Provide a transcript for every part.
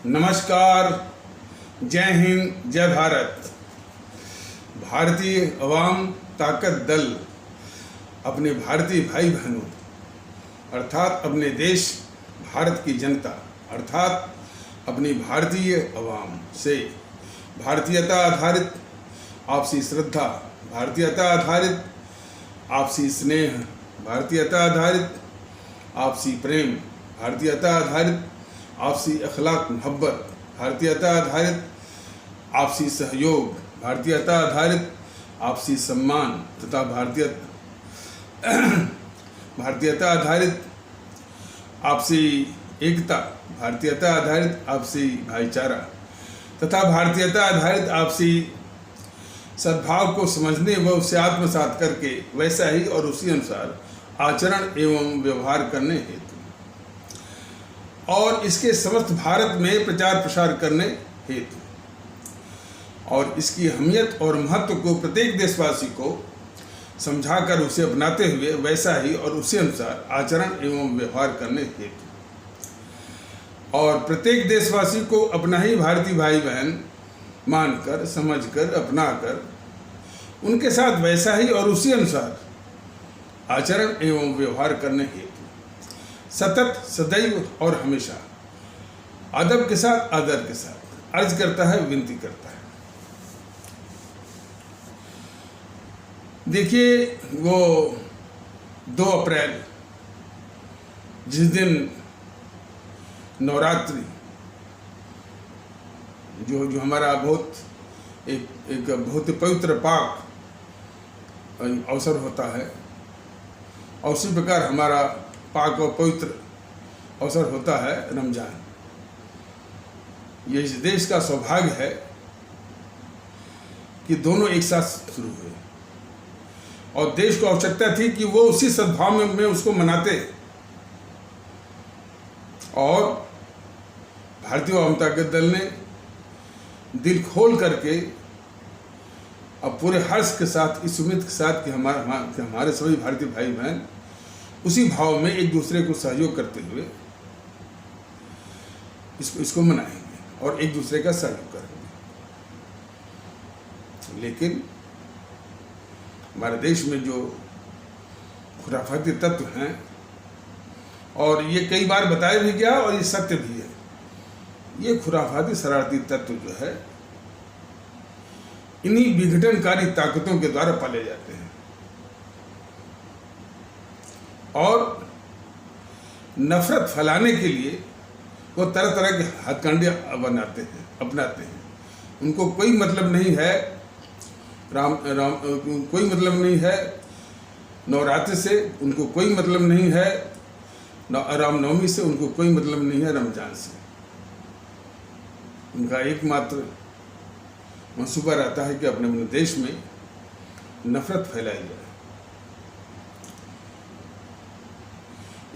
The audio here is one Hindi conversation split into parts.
नमस्कार, जय हिंद, जय भारत। भारतीय अवाम ताकत दल अपने भारतीय भाई बहनों अर्थात अपने देश भारत की जनता अर्थात अपनी भारतीय अवाम से भारतीयता आधारित आपसी श्रद्धा, भारतीयता आधारित आपसी स्नेह, भारतीयता आधारित आपसी प्रेम, भारतीयता आधारित आपसी अखलाक मोहब्बत, भारतीयता आधारित आपसी सहयोग, भारतीयता आधारित आपसी सम्मान तथा भारतीयता आधारित आपसी एकता, भारतीयता आधारित आपसी भाईचारा तथा भारतीयता आधारित आपसी सद्भाव को समझने व उसे आत्मसात करके वैसा ही और उसी अनुसार आचरण एवं व्यवहार करने हेतु और इसके समस्त भारत में प्रचार प्रसार करने हेतु और इसकी अहमियत और महत्व को प्रत्येक देशवासी को समझाकर उसे अपनाते हुए वैसा ही और उसी अनुसार आचरण एवं व्यवहार करने हेतु और प्रत्येक देशवासी को अपना ही भारतीय भाई बहन मानकर, समझकर, अपनाकर उनके साथ वैसा ही और उसी अनुसार आचरण एवं व्यवहार करने हेतु सतत, सदैव और हमेशा अदब के साथ, आदर के साथ अर्ज करता है, विनती करता है। देखिए, वो 2 अप्रैल जिस दिन नवरात्रि जो हमारा बहुत एक बहुत पवित्र पाक अवसर होता है और उसी प्रकार हमारा पाक और पवित्र अवसर होता है रमजान। ये इस देश का सौभाग्य है कि दोनों एक साथ शुरू हुए और देश को आवश्यकता थी कि वो उसी सद्भाव में उसको मनाते और भारतीय अवाम ताकत दल ने दिल खोल करके अब पूरे हर्ष के साथ, इस उम्मीद के साथ कि हमारे सभी भारतीय भाई बहन उसी भाव में एक दूसरे को सहयोग करते हुए इसको मनाएंगे और एक दूसरे का सहयोग करेंगे। लेकिन हमारे देश में जो खुराफाती तत्व हैं और ये कई बार बताया भी गया और ये सत्य भी है, ये खुराफाती शरारती तत्व जो है इन्हीं विघटनकारी ताकतों के द्वारा पाले जाते हैं और नफरत फैलाने के लिए वो तरह तरह के हथकंडे अपनाते हैं। उनको कोई मतलब नहीं है कोई मतलब नहीं है नवरात्रि से, उनको कोई मतलब नहीं है रामनवमी से, उनको कोई मतलब नहीं है रमजान से। उनका एकमात्र मंसूबा रहता है कि अपने देश में नफरत फैलाई जाए।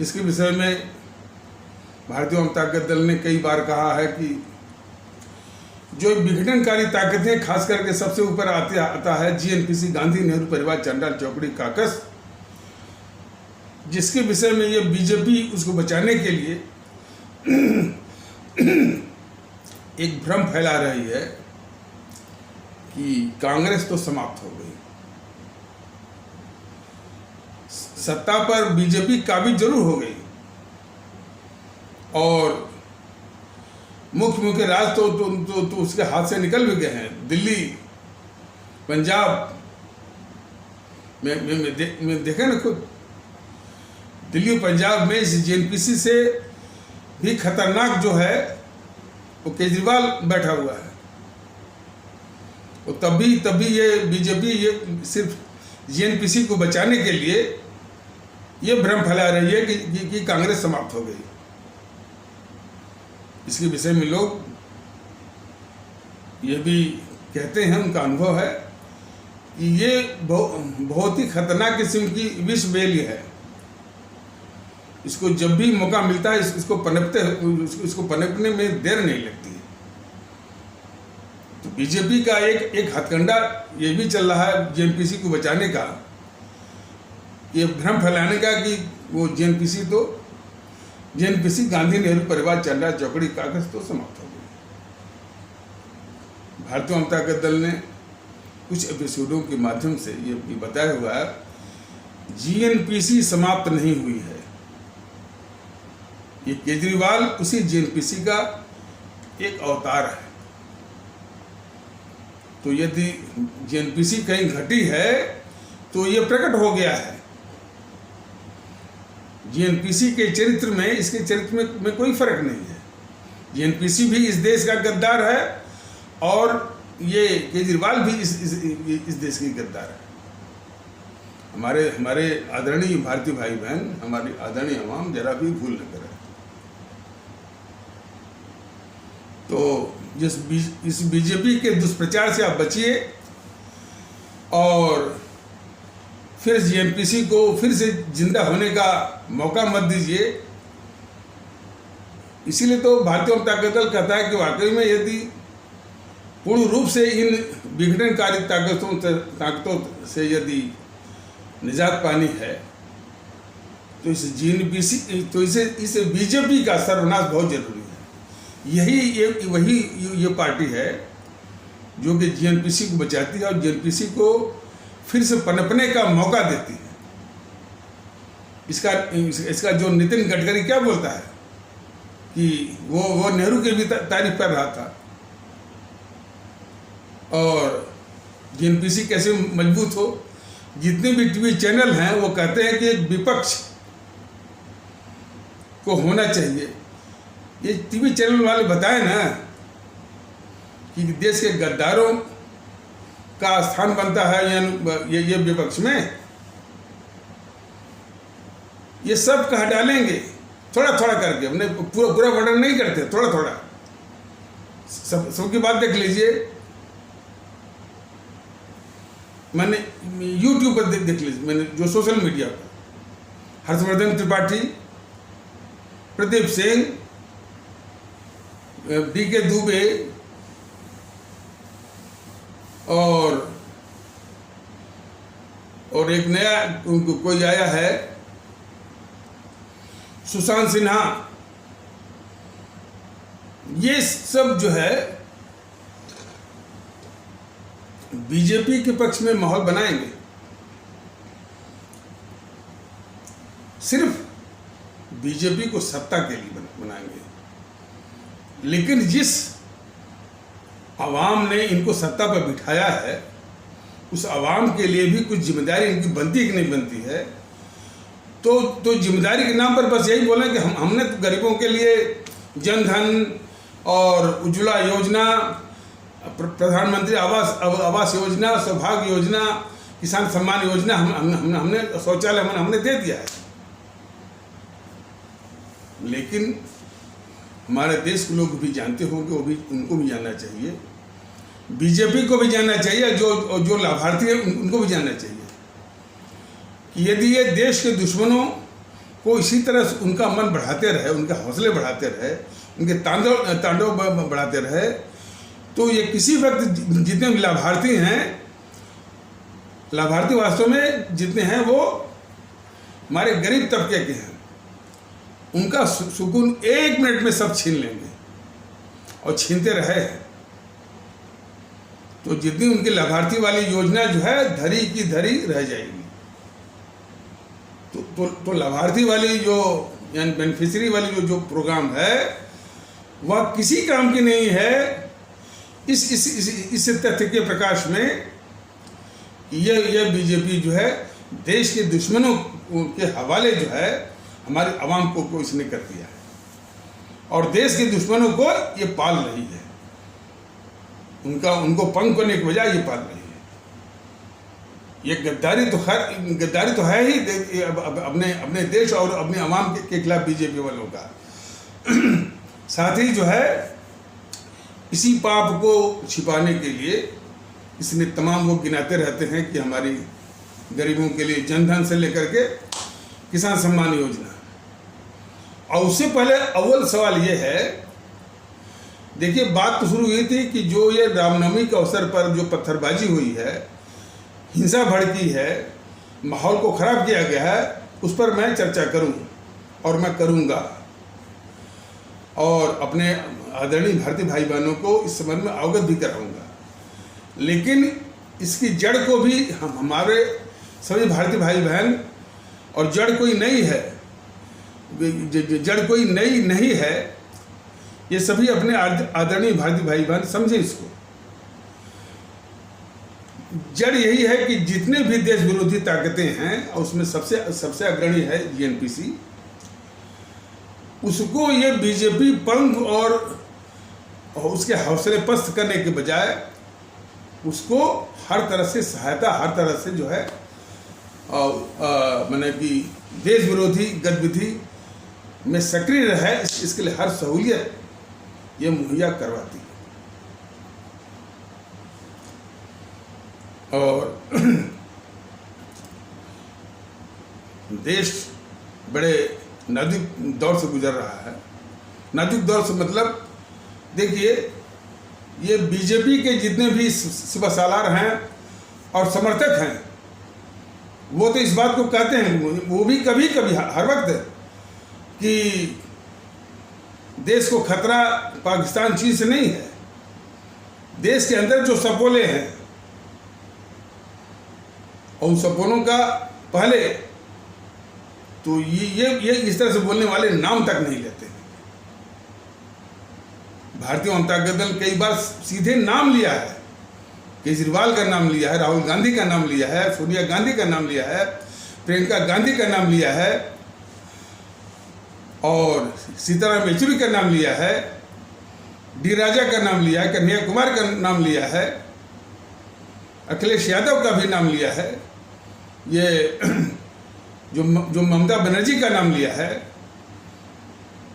इसके विषय में भारतीय अवाम ताकत दल ने कई बार कहा है कि जो विघटनकारी ताकतें खास करके सबसे ऊपर आता है जीएनपीसी, गांधी नेहरू परिवार, चंडाल चौकड़ी काकस, जिसके विषय में ये बीजेपी उसको बचाने के लिए एक भ्रम फैला रही है कि कांग्रेस तो समाप्त हो गई, सत्ता पर बीजेपी काबिज जरूर हो गई और मुख्य राज तो उसके हाथ से निकल भी गए हैं। दिल्ली, पंजाब में देखे ना खुद, दिल्ली और पंजाब में इस जेएनपीसी से भी खतरनाक जो है वो केजरीवाल बैठा हुआ है। और तभी ये बीजेपी ये सिर्फ जेएनपीसी को बचाने के लिए ये भ्रम फैला रही है कि कांग्रेस समाप्त हो गई। इसके विषय में लोग ये भी कहते हैं, उनका अनुभव है कि ये बहुत ही खतरनाक किस्म की विष बेल है। इसको जब भी मौका मिलता है इसको पनपने में देर नहीं लगती है। तो बीजेपी का एक हथकंडा ये भी चल रहा है जेएनपीसी को बचाने का, ये भ्रम फैलाने का कि वो जेएनपीसी तो जेएनपीसी गांधी नेहरू परिवार चल रहा चौकड़ी कागज तो समाप्त हो गई। भारतीय जनता दल ने कुछ एपिसोडों के माध्यम से ये बताया हुआ है, जीएनपीसी समाप्त नहीं हुई है। ये केजरीवाल उसी जीएनपीसी का एक अवतार है। तो यदि जीएनपीसी कहीं घटी है तो ये प्रकट हो गया है। जीएनपीसी के चरित्र में, इसके चरित्र में कोई फर्क नहीं है। जीएनपीसी भी इस देश का गद्दार है और ये केजरीवाल भी इस देश की गद्दार है। हमारे आदरणीय भारतीय भाई बहन, हमारी आदरणीय अवाम जरा भी भूल न करें। तो इस बीजेपी के दुष्प्रचार से आप बचिए और फिर जीएनपीसी को फिर से जिंदा होने का मौका मत दीजिए। इसीलिए तो भारतीय जनता दल कहता है कि वाकई में यदि पूर्ण रूप से इन विघटनकारी ताकतों से यदि निजात पानी है तो इस जीएनपीसी, तो इस बीजेपी का सर्वनाश बहुत जरूरी है। वही ये पार्टी है जो कि जीएनपीसी को बचाती है और जीएनपीसी को फिर से पनपने का मौका देती है। इसका जो नितिन गडकरी क्या बोलता है कि वो नेहरू की भी तारीफ कर रहा था, और जीएनपीसी कैसे मजबूत हो। जितने भी टीवी चैनल हैं वो कहते हैं कि एक विपक्ष को होना चाहिए। ये टीवी चैनल वाले बताए ना कि देश के गद्दारों का स्थान बनता है ये विपक्ष में। ये सब कह डालेंगे थोड़ा थोड़ा करके, अपने पूरा वर्णन नहीं करते, थोड़ा थोड़ा। सबकी बात देख लीजिए, मैंने YouTube पर देख लीजिए, मैंने जो सोशल मीडिया पर हर्षवर्धन त्रिपाठी, प्रदीप सिंह, DK दुबे और एक नया कोई आया है सुशांत सिन्हा, ये सब जो है बीजेपी के पक्ष में माहौल बनाएंगे। सिर्फ बीजेपी को सत्ता के लिए बनाएंगे, लेकिन जिस आवाम ने इनको सत्ता पर बिठाया है उस आवाम के लिए भी कुछ जिम्मेदारी इनकी बनती है कि नहीं बनती है। तो जिम्मेदारी के नाम पर बस यही बोलें कि हमने तो गरीबों के लिए जनधन और उज्ज्वला योजना, प्रधानमंत्री आवास योजना, सौभाग्य योजना, किसान सम्मान योजना, हमने शौचालय हमने दे दिया है। लेकिन हमारे देश के लोग भी जानते होंगे, उनको भी जानना चाहिए, बीजेपी को भी जानना चाहिए, जो लाभार्थी है उनको भी जानना चाहिए कि यदि ये देश के दुश्मनों को इसी तरह से उनका मन बढ़ाते रहे, उनके हौसले बढ़ाते रहे, उनके तांडव बढ़ाते रहे, तो ये किसी वक्त जितने भी लाभार्थी हैं, लाभार्थी वास्तव में जितने हैं वो हमारे गरीब तबके के हैं, उनका सुकून 1 मिनट में सब छीन लेंगे और छीनते रहे हैं। तो जितनी उनकी लाभार्थी वाली योजना जो है धरी की धरी रह जाएगी। तो लाभार्थी वाली जो यानी बेनिफिशियरी वाली जो प्रोग्राम है वह किसी काम की नहीं है। इस तथ्य के प्रकाश में यह बीजेपी जो है देश के दुश्मनों के हवाले जो है हमारे अवाम को इसने कर दिया है और देश के दुश्मनों को ये पाल रही है। उनको पंख होने की बजाय ये पाल रही है। ये गद्दारी तो है ही अपने देश और अपने अवाम के खिलाफ बीजेपी वालों का। साथ ही जो है इसी पाप को छिपाने के लिए इसने तमाम लोग गिनाते रहते हैं कि हमारी गरीबों के लिए जनधन से लेकर के किसान सम्मान योजना। और उससे पहले अव्वल सवाल ये है, देखिए बात तो शुरू हुई थी कि जो ये रामनवमी के अवसर पर जो पत्थरबाजी हुई है, हिंसा भड़की है, माहौल को ख़राब किया गया है, उस पर मैं चर्चा करूं और मैं करूंगा। और अपने आदरणीय भारतीय भाई बहनों को इस संबंध में अवगत भी कराऊंगा। लेकिन इसकी जड़ को भी हमारे सभी भारतीय भाई बहन, और जड़ कोई नई है, जड़ कोई नई नहीं है, ये सभी अपने आदरणीय भारतीय भाई बहन समझे इसको। जड़ यही है कि जितने भी देश विरोधी ताकतें हैं, और उसमें सबसे अग्रणी है जीएनपीसी, उसको ये बीजेपी पंख और उसके हौसले पस्त करने के बजाय उसको हर तरह से सहायता, हर तरह से जो है माने कि देश विरोधी गतिविधि में सक्रिय रहे, इसके लिए हर सहूलियत ये मुहैया करवाती है। और देश बड़े नाजुक दौर से गुजर रहा है। नाजुक दौर से मतलब देखिए, ये बीजेपी के जितने भी सिपहसालार हैं और समर्थक हैं, वो तो इस बात को कहते हैं, वो भी कभी कभी हर वक्त, कि देश को खतरा पाकिस्तान चीन से नहीं है। देश के अंदर जो सपोले हैं, और उन सपोलों का पहले तो ये इस तरह से बोलने वाले नाम तक नहीं लेते हैं। भारतीय जनता दल कई बार सीधे नाम लिया है, केजरीवाल का नाम लिया है, राहुल गांधी का नाम लिया है, सोनिया गांधी का नाम लिया है, प्रियंका गांधी का नाम लिया है, और सीताराम येचुरी का नाम लिया है, डी राजा का नाम लिया है, कन्हैया कुमार का नाम लिया है, अखिलेश यादव का भी नाम लिया है, ये जो ममता बनर्जी का नाम लिया है,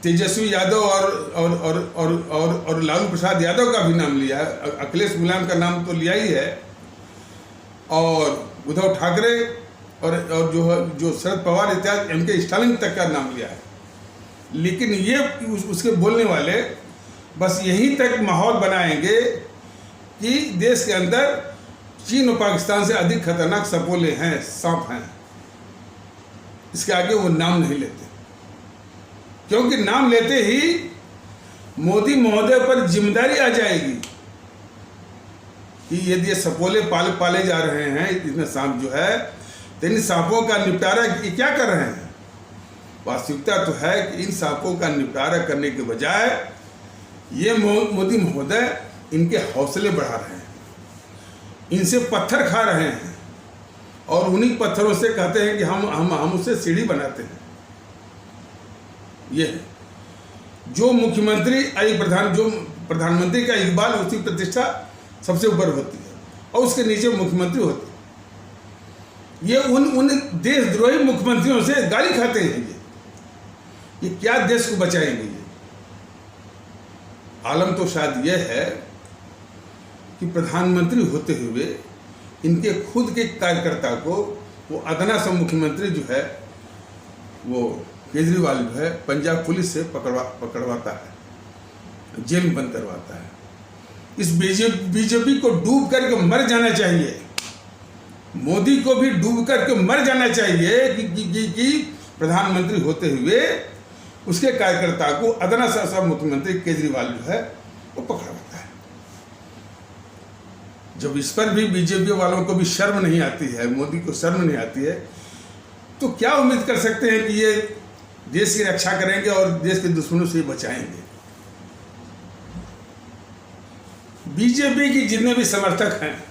तेजस्वी यादव और लालू प्रसाद यादव का भी नाम लिया है, अखिलेश मुलायम का नाम तो लिया ही है, और उद्धव ठाकरे और जो शरद पवार इत्यादि एमके स्टालिन तक का नाम लिया है। लेकिन ये उसके बोलने वाले बस यहीं तक माहौल बनाएंगे कि देश के अंदर चीन और पाकिस्तान से अधिक खतरनाक सपोले हैं, सांप हैं। इसके आगे वो नाम नहीं लेते, क्योंकि नाम लेते ही मोदी महोदय पर जिम्मेदारी आ जाएगी कि यदि ये सपोले पाले जा रहे हैं, इसमें सांप जो है, तो इन सांपों का निपटारा क्या कर रहे हैं? वास्तविकता तो है कि इन सांपों का निपटारा करने के बजाय ये मोदी महोदय इनके हौसले बढ़ा रहे हैं, इनसे पत्थर खा रहे हैं, और उन्हीं पत्थरों से कहते हैं कि हम उससे सीढ़ी बनाते हैं। ये जो मुख्यमंत्री जो प्रधानमंत्री का इकबाल, उसकी प्रतिष्ठा सबसे ऊपर होती है, और उसके नीचे मुख्यमंत्री होते हैं। ये उन देशद्रोही मुख्यमंत्रियों से गाली खाते हैं। ये क्या देश को बचाएंगे? ये आलम तो शायद यह है कि प्रधानमंत्री होते हुए इनके खुद के कार्यकर्ता को वो अदना सा मुख्यमंत्री जो है, वो केजरीवाल जो है, पंजाब पुलिस से पकड़वाता है, जेल में बंद करवाता है। इस बीजेपी को डूब करके मर जाना चाहिए, मोदी को भी डूब करके मर जाना चाहिए कि प्रधानमंत्री होते हुए उसके कार्यकर्ता को अदना सा मुख्यमंत्री केजरीवाल जो है वो पकड़वाता है। जब इस पर भी बीजेपी वालों को भी शर्म नहीं आती है, मोदी को शर्म नहीं आती है, तो क्या उम्मीद कर सकते हैं कि ये देश की रक्षा करेंगे और देश के दुश्मनों से बचाएंगे? बीजेपी की जितने भी समर्थक हैं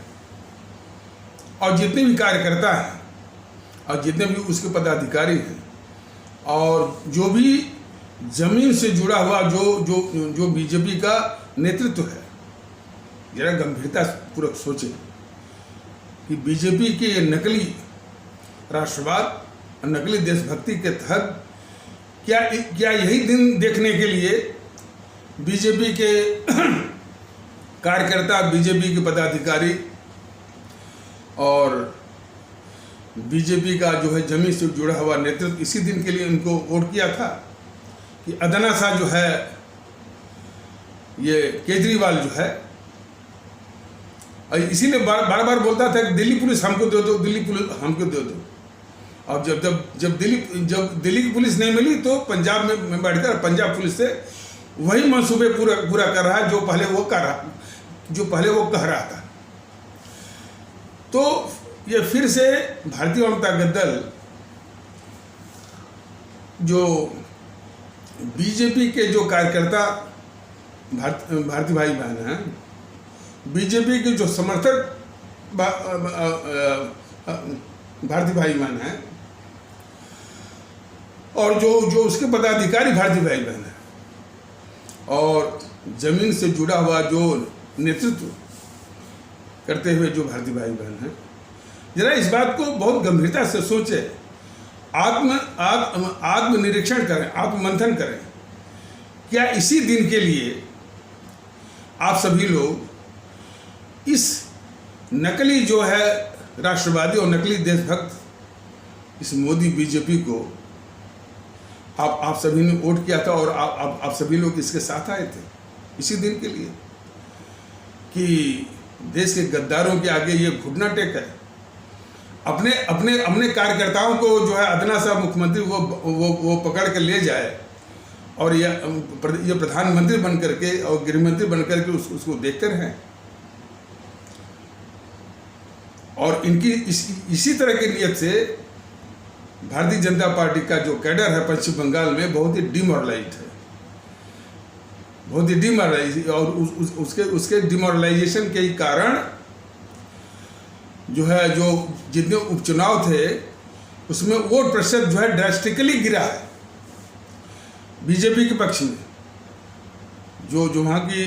और जितने भी कार्यकर्ता हैं और जितने भी उसके पदाधिकारी हैं और जो भी जमीन से जुड़ा हुआ जो बीजेपी का नेतृत्व है, जरा गंभीरता पूर्वक सोचें कि बीजेपी के ये नकली राष्ट्रवाद और नकली देशभक्ति के तहत क्या यही दिन देखने के लिए बीजेपी के कार्यकर्ता, बीजेपी के पदाधिकारी और बीजेपी का जो है जमीन से जुड़ा हुआ नेतृत्व इसी दिन के लिए उनको वोट किया था कि अदना सा जो है ये केजरीवाल जो है, और इसीलिए बार बार बोलता था कि दिल्ली पुलिस हमको दे दो, दिल्ली पुलिस हमको दे दो। अब जब दिल्ली की पुलिस नहीं मिली तो पंजाब में बैठकर पंजाब पुलिस से वही मंसूबे पूरा कर रहा है जो पहले वो कह रहा था। तो ये फिर से भारतीय जनता दल जो बीजेपी के जो कार्यकर्ता भारतीय भाई बहन हैं, बीजेपी के जो समर्थक भारतीय भाई बहन हैं, और जो उसके पदाधिकारी भारतीय भाई बहन हैं, और जमीन से जुड़ा हुआ जो नेतृत्व करते हुए जो भारतीय भाई बहन हैं, जरा इस बात को बहुत गंभीरता से सोचे, आत्मनिरीक्षण करें, आत्ममंथन करें। क्या इसी दिन के लिए आप सभी लोग इस नकली जो है राष्ट्रवादी और नकली देशभक्त इस मोदी बीजेपी को आप सभी ने वोट किया था, और आप सभी लोग इसके साथ आए थे इसी दिन के लिए कि देश के गद्दारों के आगे ये घुटना टेक है। अपने कार्यकर्ताओं को जो है अदना सा मुख्यमंत्री वो पकड़ के ले जाए, और ये प्रधानमंत्री बन करके और गृहमंत्री बन करके उसको देखते रहें। और इनकी इसी तरह की नीयत से भारतीय जनता पार्टी का जो कैडर है पश्चिम बंगाल में बहुत ही डिमोरलाइज्ड है, बहुत ही डिमोरलाइज, और उसके डिमोरलाइजेशन के कारण जो है जो जितने उपचुनाव थे उसमें वोट प्रतिशत जो है ड्रास्टिकली गिरा है बीजेपी के पक्ष में। जो वहाँ की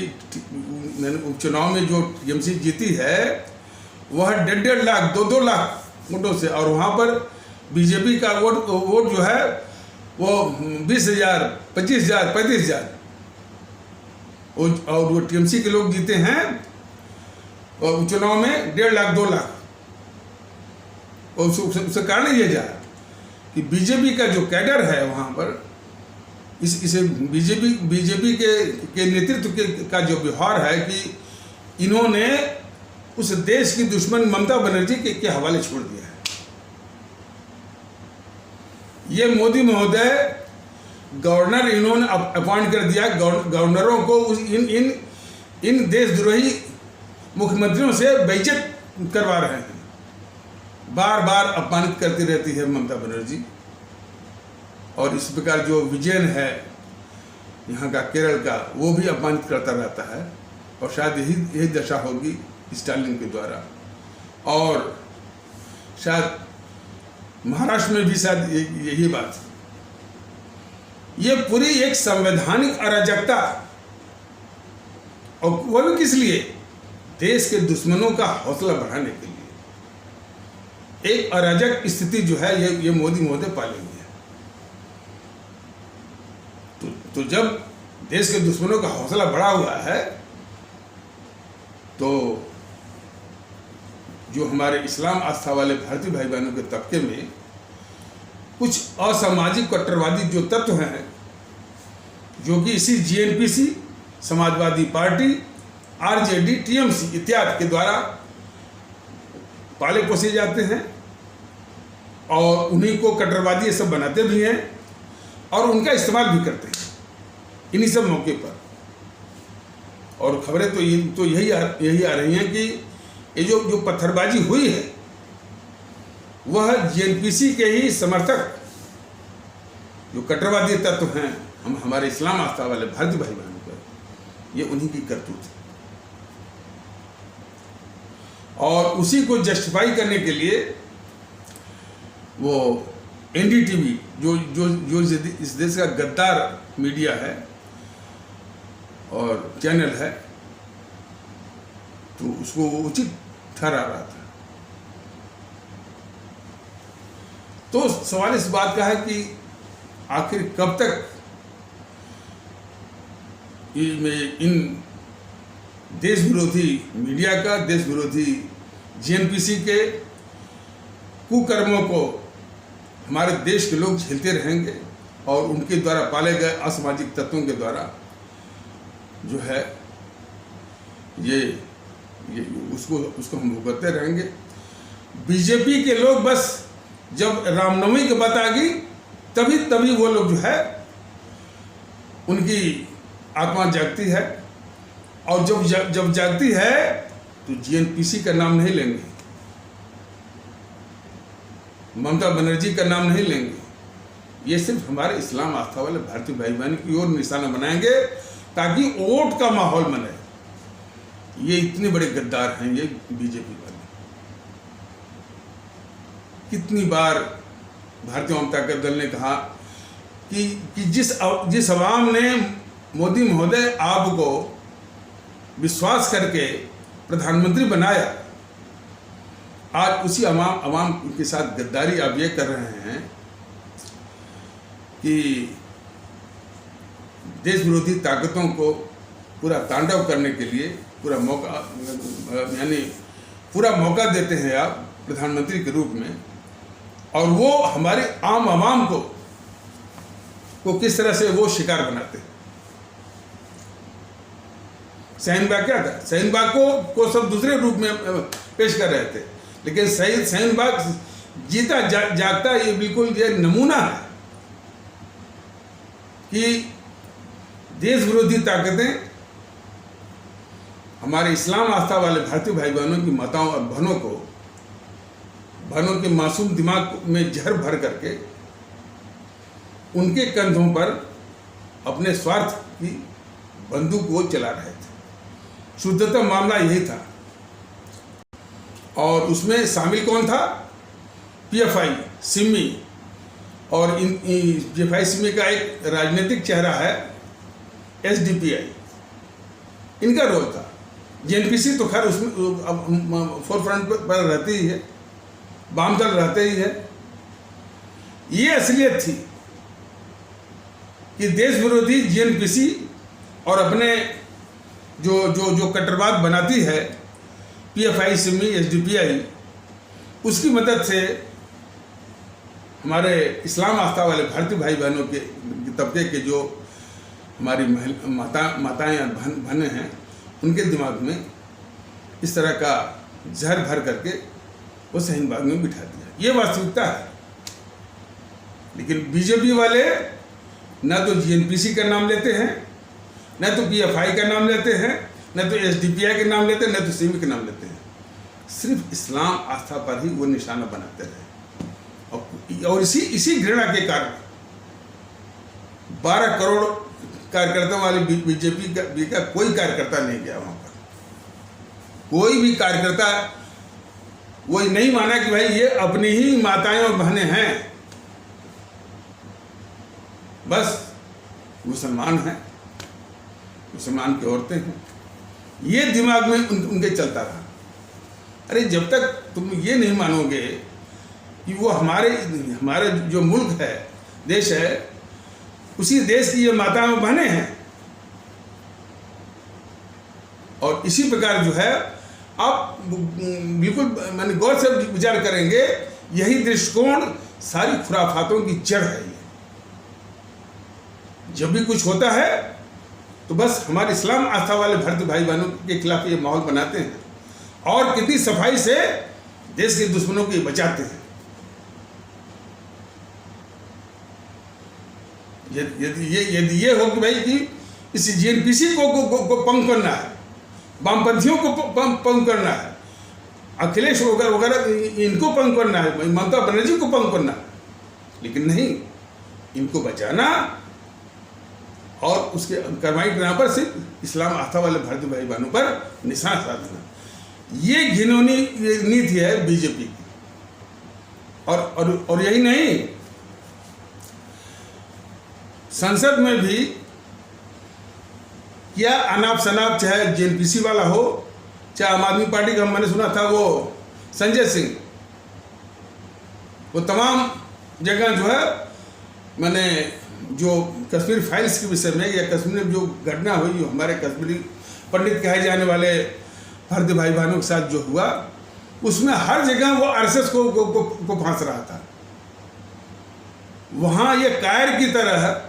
उपचुनाव में जो टीएमसी जीती है वह 1.5 लाख 2 लाख वोटों से, और वहाँ पर बीजेपी का वोट जो है वो 20,000 25,000 35,000, और वो टीएमसी के लोग जीते हैं और उपचुनाव में 1.5 लाख 2 लाख। और उसका कारण ये जा कि बीजेपी का जो कैडर है वहाँ पर इसे बीजेपी के नेतृत्व का जो व्यवहार है कि इन्होंने उस देश की दुश्मन ममता बनर्जी के हवाले छोड़ दिया है। ये मोदी महोदय गवर्नर इन्होंने अपॉइंट कर दिया, गवर्नरों को इन देशद्रोही मुख्यमंत्रियों से बेइज्जत करवा रहे हैं। बार बार अपमानित करती रहती है ममता बनर्जी, और इस प्रकार जो विजयन है यहाँ का केरल का वो भी अपमानित करता रहता है, और शायद यही दशा होगी स्टालिन के द्वारा, और शायद महाराष्ट्र में भी शायद यही बात। ये पूरी एक संवैधानिक अराजकता, और वह भी किस लिए? देश के दुश्मनों का हौसला बढ़ाने के लिए एक अराजक स्थिति जो है ये मोदी महोदय पालेंगे। तो जब देश के दुश्मनों का हौसला बढ़ा हुआ है तो जो हमारे इस्लाम आस्था वाले भारतीय भाई बहनों के तबके में कुछ असामाजिक कट्टरवादी जो तत्व हैं, जो कि इसी जीएनपीसी, समाजवादी पार्टी, आरजेडी, टीएमसी इत्यादि के द्वारा पाले पोसे जाते हैं, और उन्हीं को कट्टरवादी ये सब बनाते भी हैं और उनका इस्तेमाल भी करते हैं इन्हीं सब मौके पर। और खबरें तो यही आ रही हैं कि ये जो पत्थरबाजी हुई है वह जीएनपीसी के ही समर्थक जो कट्टरवादी तत्व हैं, हमारे इस्लाम आस्था वाले भारतीय भाई बहनों पर, ये उन्हीं की करतूत है। और उसी को जस्टिफाई करने के लिए वो एनडीटीवी जो इस देश का गद्दार मीडिया है और चैनल है, तो उसको उचित ठहरा रहा था। तो सवाल इस बात का है कि आखिर कब तक इन देश विरोधी मीडिया का, देश विरोधी जीएनपीसी के कुकर्मों को हमारे देश के लोग झेलते रहेंगे, और उनके द्वारा पाले गए असामाजिक तत्वों के द्वारा जो है ये उसको हम भुगतते रहेंगे। बीजेपी के लोग बस जब रामनवमी की बात आ गई तभी वो लोग जो है उनकी आत्मा जागती है, और जब जागती है तो जीएनपीसी का नाम नहीं लेंगे, ममता बनर्जी का नाम नहीं लेंगे, ये सिर्फ हमारे इस्लाम आस्था वाले भारतीय भाई बहन की ओर निशाना बनाएंगे ताकि वोट का माहौल बने। ये इतने बड़े गद्दार हैं ये बीजेपी वाले। कितनी बार भारतीय जनता दल ने कहा कि जिस अवाम ने मोदी महोदय आपको विश्वास करके प्रधानमंत्री बनाया, आज उसी अवाम के साथ गद्दारी आप ये कर रहे हैं कि देश विरोधी ताकतों को पूरा तांडव करने के लिए पूरा मौका देते हैं आप प्रधानमंत्री के रूप में, और वो हमारे आम आवाम को किस तरह से वो शिकार बनाते हैं। शाहीन-बाग क्या था? शाहीन-बाग को सब दूसरे रूप में पेश कर रहे थे, लेकिन शाहीन-बाग जीता जागता ये बिल्कुल ये नमूना है कि देश विरोधी ताकतें हमारे इस्लाम आस्था वाले भारतीय भाई बहनों की माताओं और बहनों के मासूम दिमाग में जहर भर करके उनके कंधों पर अपने स्वार्थ की बंदूक वो चला रहे थे। शुद्धतः मामला यही था, और उसमें शामिल कौन था? पीएफआई, सिमी, और पीएफआई सिमी का एक राजनीतिक चेहरा है एसडीपीआई, इनका रोल था। जीएनपीसी तो खैर उसमें फोर फ्रंट पर रहती ही है, वाम दल रहते ही है। ये असलियत थी कि देश विरोधी जीएनपीसी और अपने जो कट्टरवाद बनाती है पीएफआई, सिमी, एसडीपीआई, उसकी मदद से हमारे इस्लाम आस्था वाले भारतीय भाई बहनों के तबके के जो हमारी माताएं और बहनें हैं, उनके दिमाग में इस तरह का जहर भर करके वो शाहीन-बाग में बिठा दिया। ये वास्तविकता है। लेकिन बीजेपी वाले न तो जीएनपीसी का नाम लेते हैं, न तो पीएफआई का नाम लेते हैं, न तो एसडीपीआई के नाम लेते हैं, न तो सिमी के नाम लेते हैं। सिर्फ इस्लाम आस्था पर ही वो निशाना बनाते रहे, और इसी घृणा के कारण 12 करोड़ कार्यकर्ताओं वाली बीजेपी का कोई कार्यकर्ता नहीं गया वहां पर। कोई भी कार्यकर्ता वो नहीं माना कि भाई ये अपनी ही माताएं और बहनें हैं, बस मुसलमान हैं, मुसलमान की औरतें हैं, ये दिमाग में उनके चलता रहा। अरे जब तक तुम ये नहीं मानोगे कि वो हमारे जो मुल्क है, देश है, उसी देश की ये माताएं बहनें हैं, और इसी प्रकार जो है आप बिल्कुल मैंने गौर से विचार करेंगे, यही दृष्टिकोण सारी खुराफातों की जड़ है। ये जब भी कुछ होता है तो बस हमारे इस्लाम आस्था वाले भारतीय भाई बहनों के खिलाफ ये माहौल बनाते हैं, और कितनी सफाई से देश के दुश्मनों को बचाते हैं। यदि ये हो कि भाई कि इस जीएनपीसी को पंग करना है, वामपंथियों को पंग करना है, अखिलेश वगैरह इनको पंग करना है, ममता बनर्जी को पंग करना है, लेकिन नहीं, इनको बचाना और उसके कार्रवाई करने पर सिर्फ इस्लाम आस्था वाले भारतीय भाई बहनों पर निशाना साधना, ये घिनौनी नीति है बीजेपी की। और यही नहीं, संसद में भी क्या अनाप शनाप, चाहे जीएनपीसी वाला हो, चाहे आम आदमी पार्टी का, मैंने सुना था वो संजय सिंह, वो तमाम जगह जो है, मैंने जो कश्मीर फाइल्स के विषय में या कश्मीर में जो घटना हुई, जो हमारे कश्मीरी पंडित कहे जाने वाले भारतीय भाई बहनों के साथ जो हुआ, उसमें हर जगह वो आरएसएस को फांस रहा था। वहाँ ये कायर की तरह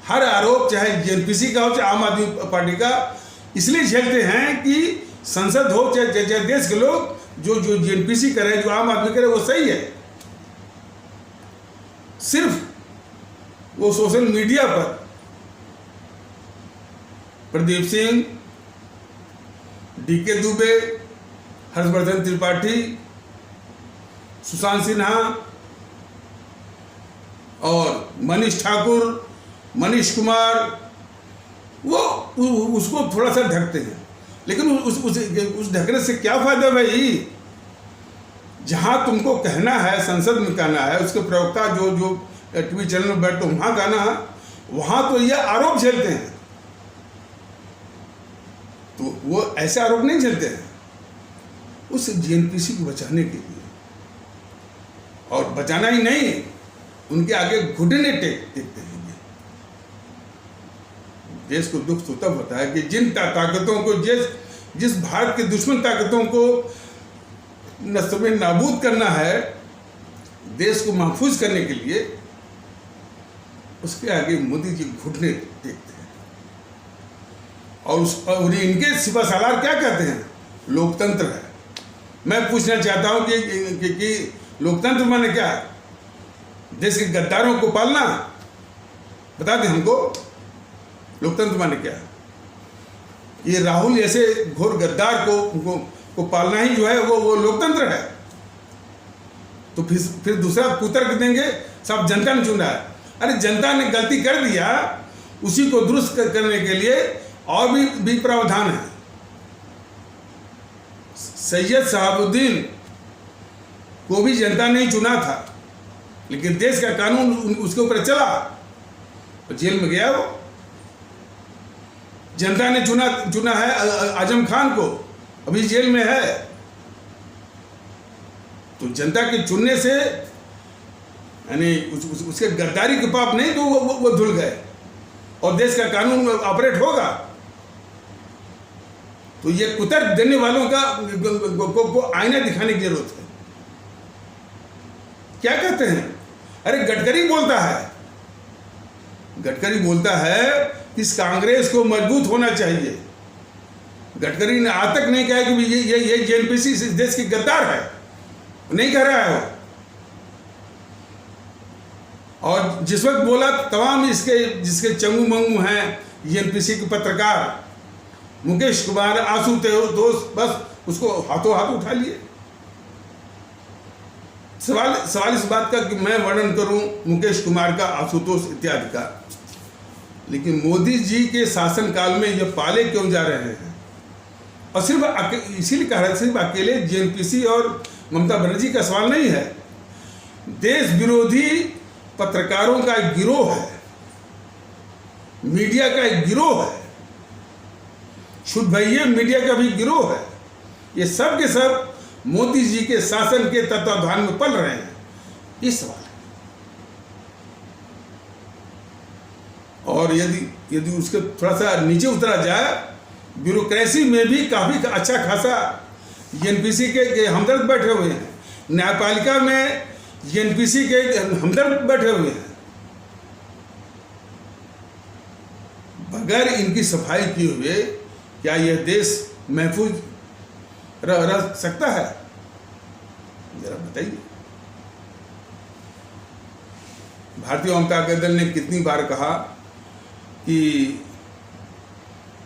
हर आरोप, चाहे जीएनपीसी का हो चाहे आम आदमी पार्टी का, इसलिए झेलते हैं कि संसद हो चाहे देश के लोग, जो जीएनपीसी करे, जो आम आदमी करे, वो सही है। सिर्फ वो सोशल मीडिया पर प्रदीप सिंह, DK दुबे, हर्षवर्धन त्रिपाठी, सुशांत सिन्हा और मनीष ठाकुर, मनीष कुमार, वो उसको थोड़ा सा ढकते हैं। लेकिन उस ढकने से क्या फायदा भाई? जहां तुमको कहना है, संसद में कहना है, उसके प्रवक्ता जो टीवी चैनल में बैठते वहां कहना है, वहां तो ये आरोप झेलते हैं। तो वो ऐसे आरोप नहीं झेलते हैं उस JNPC को बचाने के लिए, और बचाना ही नहीं, उनके आगे घुटने टेकते हैं। देश को दुख तो तब होता है कि जिन ताकतों को, जिस भारत की दुश्मन ताकतों को नस्बे नाबूद करना है, देश को महफूज करने के लिए, उसके आगे मोदी जी घुटने टेकते हैं। और इनके सिपा सालार क्या कहते हैं? लोकतंत्र है। मैं पूछना चाहता हूं कि लोकतंत्र माने क्या? देश के गद्दारों को पालना? बता दें हमको, लोकतंत्र माने क्या? ये राहुल ऐसे घोर गद्दार को पालना ही जो है वो लोकतंत्र है। तो फिर दूसरा कुतर्क देंगे सब जनता ने चुना है। अरे जनता ने गलती कर दिया, उसी को दुरुस्त करने के लिए और भी प्रावधान है। सैयद शहाबुद्दीन को भी जनता ने चुना था, लेकिन देश का कानून उसके ऊपर चला तो जेल में गया वो। जनता ने चुना है आजम खान को, अभी जेल में है। तो जनता के चुनने से यानी उसके गद्दारी के पाप नहीं, तो वो धुल गए और देश का कानून ऑपरेट होगा। तो ये कुतर्क देने वालों को आईना दिखाने की जरूरत है। क्या कहते हैं? अरे गडकरी बोलता है कि इस कांग्रेस को मजबूत होना चाहिए। गडकरी ने आज तक नहीं कहा कि ये JNPC इस देश की गद्दार है, नहीं कह रहा है वो। और जिस वक्त बोला, तमाम जिसके चंगू मंगू हैं JNPC के पत्रकार, मुकेश कुमार, आशुतोष, बस उसको हाथों हाथ उठा लिए। सवाल इस बात का कि मैं वर्णन करूं मुकेश कुमार का, आशुतोष इत्यादि का, लेकिन मोदी जी के शासनकाल में ये पाले क्यों जा रहे हैं? और सिर्फ इसीलिए कह रहे हैं, सिर्फ अकेले JNPC और ममता बनर्जी का सवाल नहीं है। देश विरोधी पत्रकारों का एक गिरोह है, मीडिया का एक गिरोह है, शुद्ध भैया मीडिया का भी गिरोह है। ये सब के सब मोदी जी के शासन के तत्वाधान में पल रहे हैं। ये सवाल है। और यदि उसके थोड़ा सा नीचे उतरा जाए, ब्यूरोक्रेसी में भी काफी अच्छा खासा JNPC के हमदर्द बैठे हुए हैं। न्यायपालिका में JNPC के हमदर्द बैठे हुए हैं। बगैर इनकी सफाई किए हुए क्या यह देश महफूज रह सकता है? जरा बताइए। भारतीय जनता दल ने कितनी बार कहा कि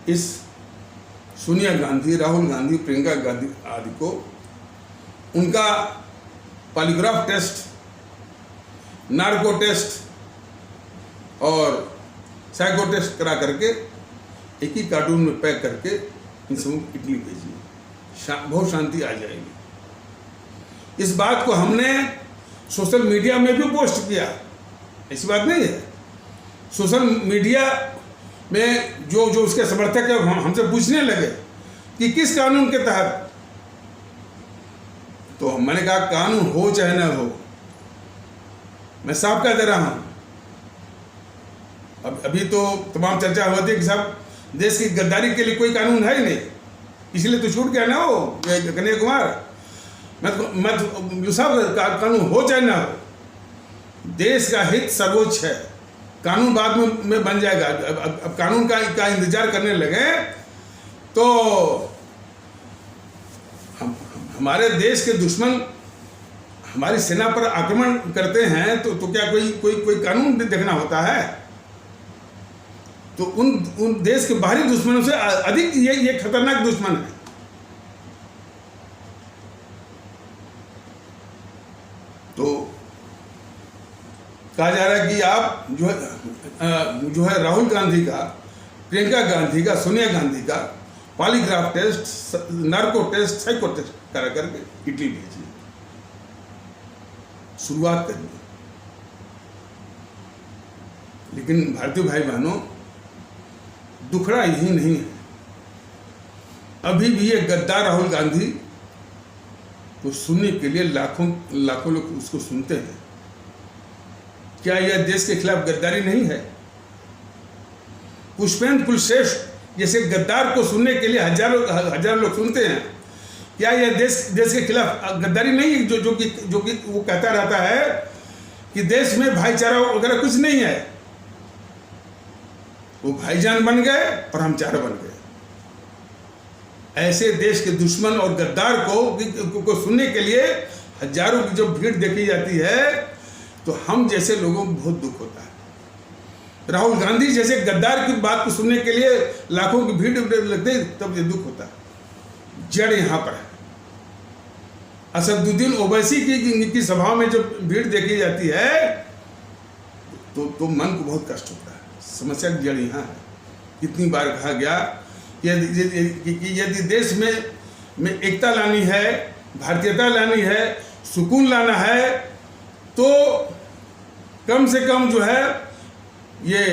इस सोनिया गांधी, राहुल गांधी, प्रियंका गांधी आदि को उनका पॉलीग्राफ टेस्ट, नार्को टेस्ट और साइको टेस्ट करा करके एक ही कार्टून में पैक करके इन सबों को इटली भेजिए, बहुत शांति आ जाएगी। इस बात को हमने सोशल मीडिया में भी पोस्ट किया, ऐसी बात नहीं है। सोशल मीडिया में जो उसके समर्थक है हमसे पूछने लगे कि किस कानून के तहत, तो मैंने कहा कानून हो चाहे ना हो, मैं साफ कह दे रहा हूं। अभी तो तमाम चर्चा होती है कि साहब देश की गद्दारी के लिए कोई कानून है ही नहीं, इसलिए तो छूट गया ना वो कन्हैया कुमार। मैं साहब कानून हो चाहे ना हो, देश का हित सर्वोच्च है, कानून बाद में बन जाएगा। अब कानून का इंतजार करने लगे तो हमारे देश के दुश्मन हमारी सेना पर आक्रमण करते हैं तो क्या कोई कानून देखना होता है? तो उन देश के बाहरी दुश्मनों से अधिक ये खतरनाक दुश्मन है। तो कहा जा रहा है कि आप जो है राहुल गांधी का, प्रियंका गांधी का, सोनिया गांधी का polygraph test, narco test, psycho test करा करके इटली भेजिए, शुरुआत करिए। लेकिन भारतीय भाई बहनों, दुखड़ा यही नहीं है। अभी भी ये गद्दार राहुल गांधी को सुनने के लिए लाखों लोग उसको सुनते हैं। क्या यह देश के खिलाफ गद्दारी नहीं है? पुष्पेंद्र कुलश्रेष्ठ जैसे गद्दार को सुनने के लिए हजारों लोग सुनते हैं। क्या यह देश के खिलाफ गद्दारी नहीं है? जो कि वो कहता रहता है कि देश में भाईचारा वगैरह कुछ नहीं है। वो भाईजान बन गए और हम चार बन गए। ऐसे देश के दुश्मन और गद्दार को सुनने के लिए हजारों की जब भीड़ देखी जाती है तो हम जैसे लोगों को बहुत दुख होता है। राहुल गांधी जैसे गद्दार की बात को सुनने के लिए लाखों की भीड़ लगती है, तब ये दुख होता है। जड़ यहाँ पर है। असदुद्दीन ओवैसी की सभा में जब भीड़ देखी जाती है तो मन को बहुत कष्ट होता है। समस्या की जड़ यहाँ है। कितनी बार कहा गया कि यदि देश में एकता लानी है, भारतीयता लानी है, सुकून लाना है, तो कम से कम जो है ये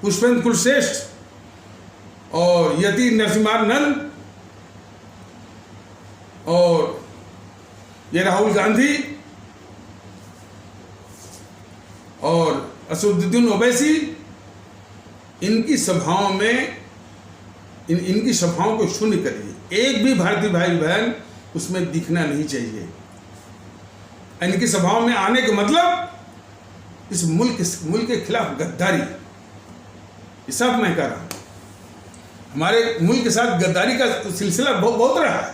पुष्पेंद्र कुलश्रेष्ठ और यति नरसिम्हानंद और ये राहुल गांधी और असदुद्दीन ओवैसी, इनकी सभाओं में इनकी सभाओं को शून्य करिए। एक भी भारतीय भाई बहन उसमें दिखना नहीं चाहिए। इनकी सभाओं में आने का मतलब इस मुल्क के खिलाफ गद्दारी, ये सब मैं कह रहा हूं। हमारे मुल्क के साथ गद्दारी का सिलसिला बहुत रहा है।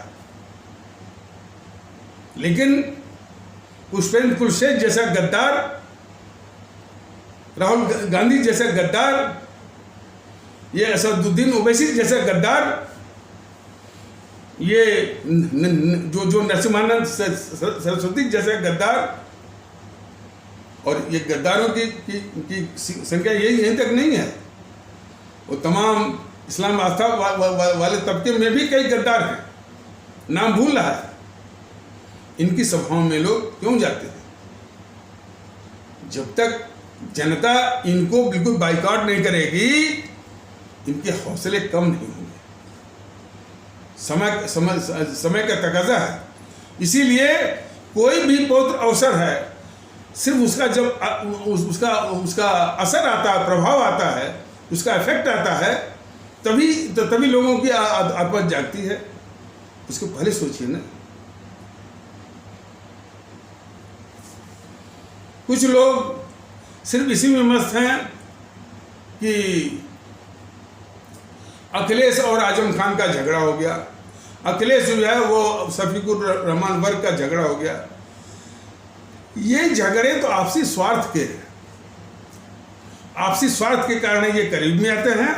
लेकिन पुष्पेंद्र कुलश्रेष्ठ जैसा गद्दार, राहुल गांधी जैसा गद्दार, ये असदुद्दीन ओवैसी जैसा गद्दार, ये जो नरसिम्हानंद सरस्वती जैसा गद्दार, और ये गद्दारों की संख्या यहीं तक नहीं है। वो तमाम इस्लाम आस्था वाले तबके में भी कई गद्दार हैं, नाम भूल रहा है। इनकी सभाओं में लोग क्यों जाते हैं? जब तक जनता इनको बिल्कुल बाइकआउट नहीं करेगी, इनके हौसले कम नहीं होंगे। समय का तकाजा है। इसीलिए कोई भी पवित्र अवसर है, सिर्फ उसका जब उसका असर आता है, प्रभाव आता है, उसका इफेक्ट आता है, तभी लोगों की आत्मा जागती है। उसको पहले सोचिए ना। कुछ लोग सिर्फ इसी में मस्त हैं कि अखिलेश और आजम खान का झगड़ा हो गया, अखिलेश जो है वो शफीकुर रहमान वर्ग का झगड़ा हो गया। ये झगड़े तो आपसी स्वार्थ के हैं। आपसी स्वार्थ के कारण ये करीब में आते हैं,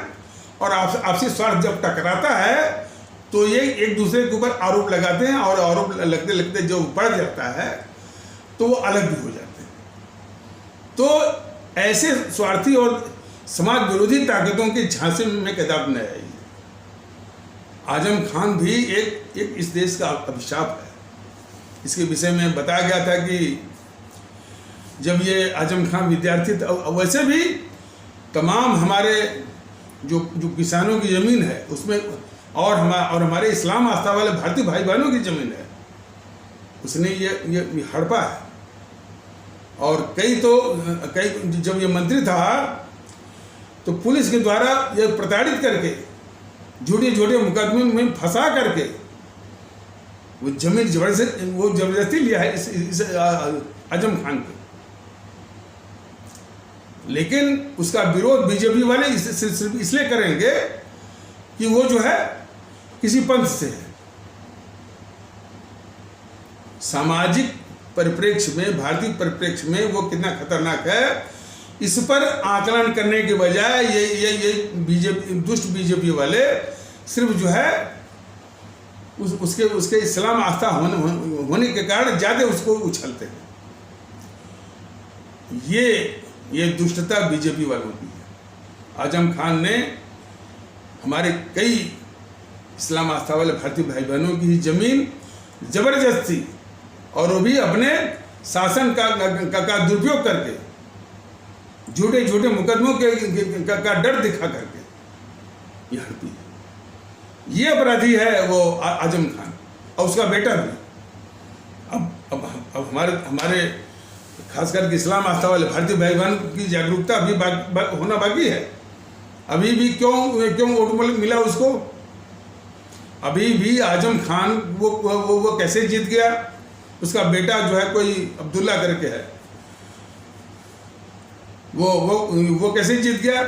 और आपसी स्वार्थ जब टकराता है तो ये एक दूसरे के ऊपर आरोप लगाते हैं, और आरोप लगते लगते जो बढ़ जाता है तो वो अलग भी हो जाते हैं। तो ऐसे स्वार्थी और समाज विरोधी ताकतों के झांसे में कदाप न आइए। आजम खान भी एक इस देश का अभिशाप है। इसके विषय में बताया गया था कि जब ये आजम खान विद्यार्थी था, वैसे भी तमाम हमारे जो किसानों की ज़मीन है उसमें, और हमारे इस्लाम आस्था वाले भारतीय भाई बहनों की ज़मीन है, उसने ये हड़पा है। और कई जब ये मंत्री था तो पुलिस के द्वारा ये प्रताड़ित करके झूठे मुकदमे में फंसा करके वो जमीन जबरदस्ती लिया है इस आजम खान को। लेकिन उसका विरोध बीजेपी वाले सिर्फ इसलिए करेंगे कि वो जो है किसी पंथ से है। सामाजिक परिप्रेक्ष्य में, भारतीय परिप्रेक्ष्य में वो कितना खतरनाक है, इस पर आकलन करने के बजाय ये बीजेपी, दुष्ट बीजेपी वाले सिर्फ जो है उसके इस्लाम आस्था होने के कारण ज़्यादा उसको उछलते हैं। ये दुष्टता बीजेपी वालों की है। आजम खान ने हमारे कई इस्लाम आस्था वाले भारतीय भाई बहनों की जमीन जबरदस्ती और वो भी अपने शासन का दुरुपयोग करके झूठे झूठे मुकदमों का डर दिखा करके ये हड़पी है। ये अपराधी है वो आजम खान और उसका बेटा भी। अब हमारे खास करके इस्लाम आस्था वाले भारतीय भाई बहन की जागरूकता अभी होना बाकी है। अभी भी क्यों वोट मिला उसको? अभी भी आजम खान वो कैसे जीत गया? उसका बेटा जो है कोई अब्दुल्ला करके है, वो कैसे जीत गया?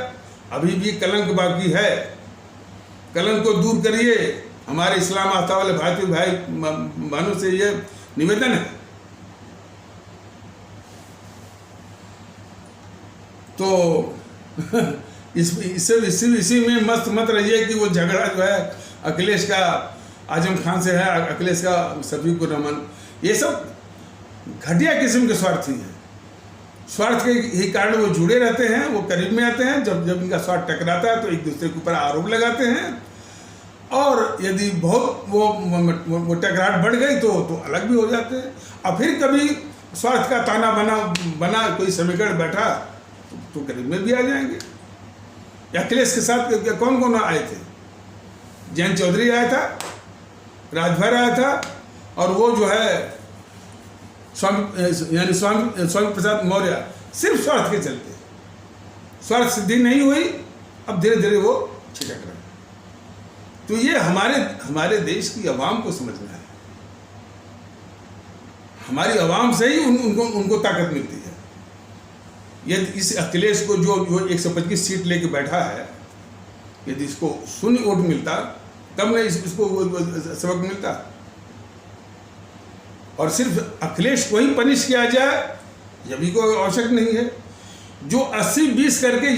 अभी भी कलंक बाकी है। कलंक को दूर करिए। हमारे इस्लाम आस्था वाले भारतीय भाई बहनों से ये निवेदन है। तो इसी में मस्त मत रहिए कि वो झगड़ा जो है अखिलेश का आजम खान से है, अखिलेश का शफीकुर रहमान, ये सब घटिया किस्म के स्वार्थी हैं। स्वार्थ के ही कारण वो जुड़े रहते हैं, वो करीब में आते हैं। जब इनका स्वार्थ टकराता है तो एक दूसरे के ऊपर आरोप लगाते हैं, और यदि बहुत वो टकराहट बढ़ गई तो अलग भी हो जाते हैं। और फिर कभी स्वार्थ का ताना बना कोई समीकरण बैठा तो करीब में भी आ जाएंगे। अखिलेश के साथ कौन आए थे? जयंत चौधरी आया था, राजभर आया था, और वो जो है स्वामी प्रसाद मौर्य, सिर्फ स्वार्थ के चलते। स्वार्थ सिद्धि नहीं हुई, अब धीरे धीरे वो छिटक रहे। तो ये हमारे देश की आवाम को समझना है। हमारी आवाम से ही उनको ताकत मिलती है। यदि इस अखिलेश को जो 125 सीट लेके बैठा है, यदि इसको शून्य वोट मिलता तब नहीं इसको सबक मिलता। और सिर्फ अखिलेश को ही पनिश किया जाए यह भी कोई आवश्यक नहीं है। जो 80-20 करके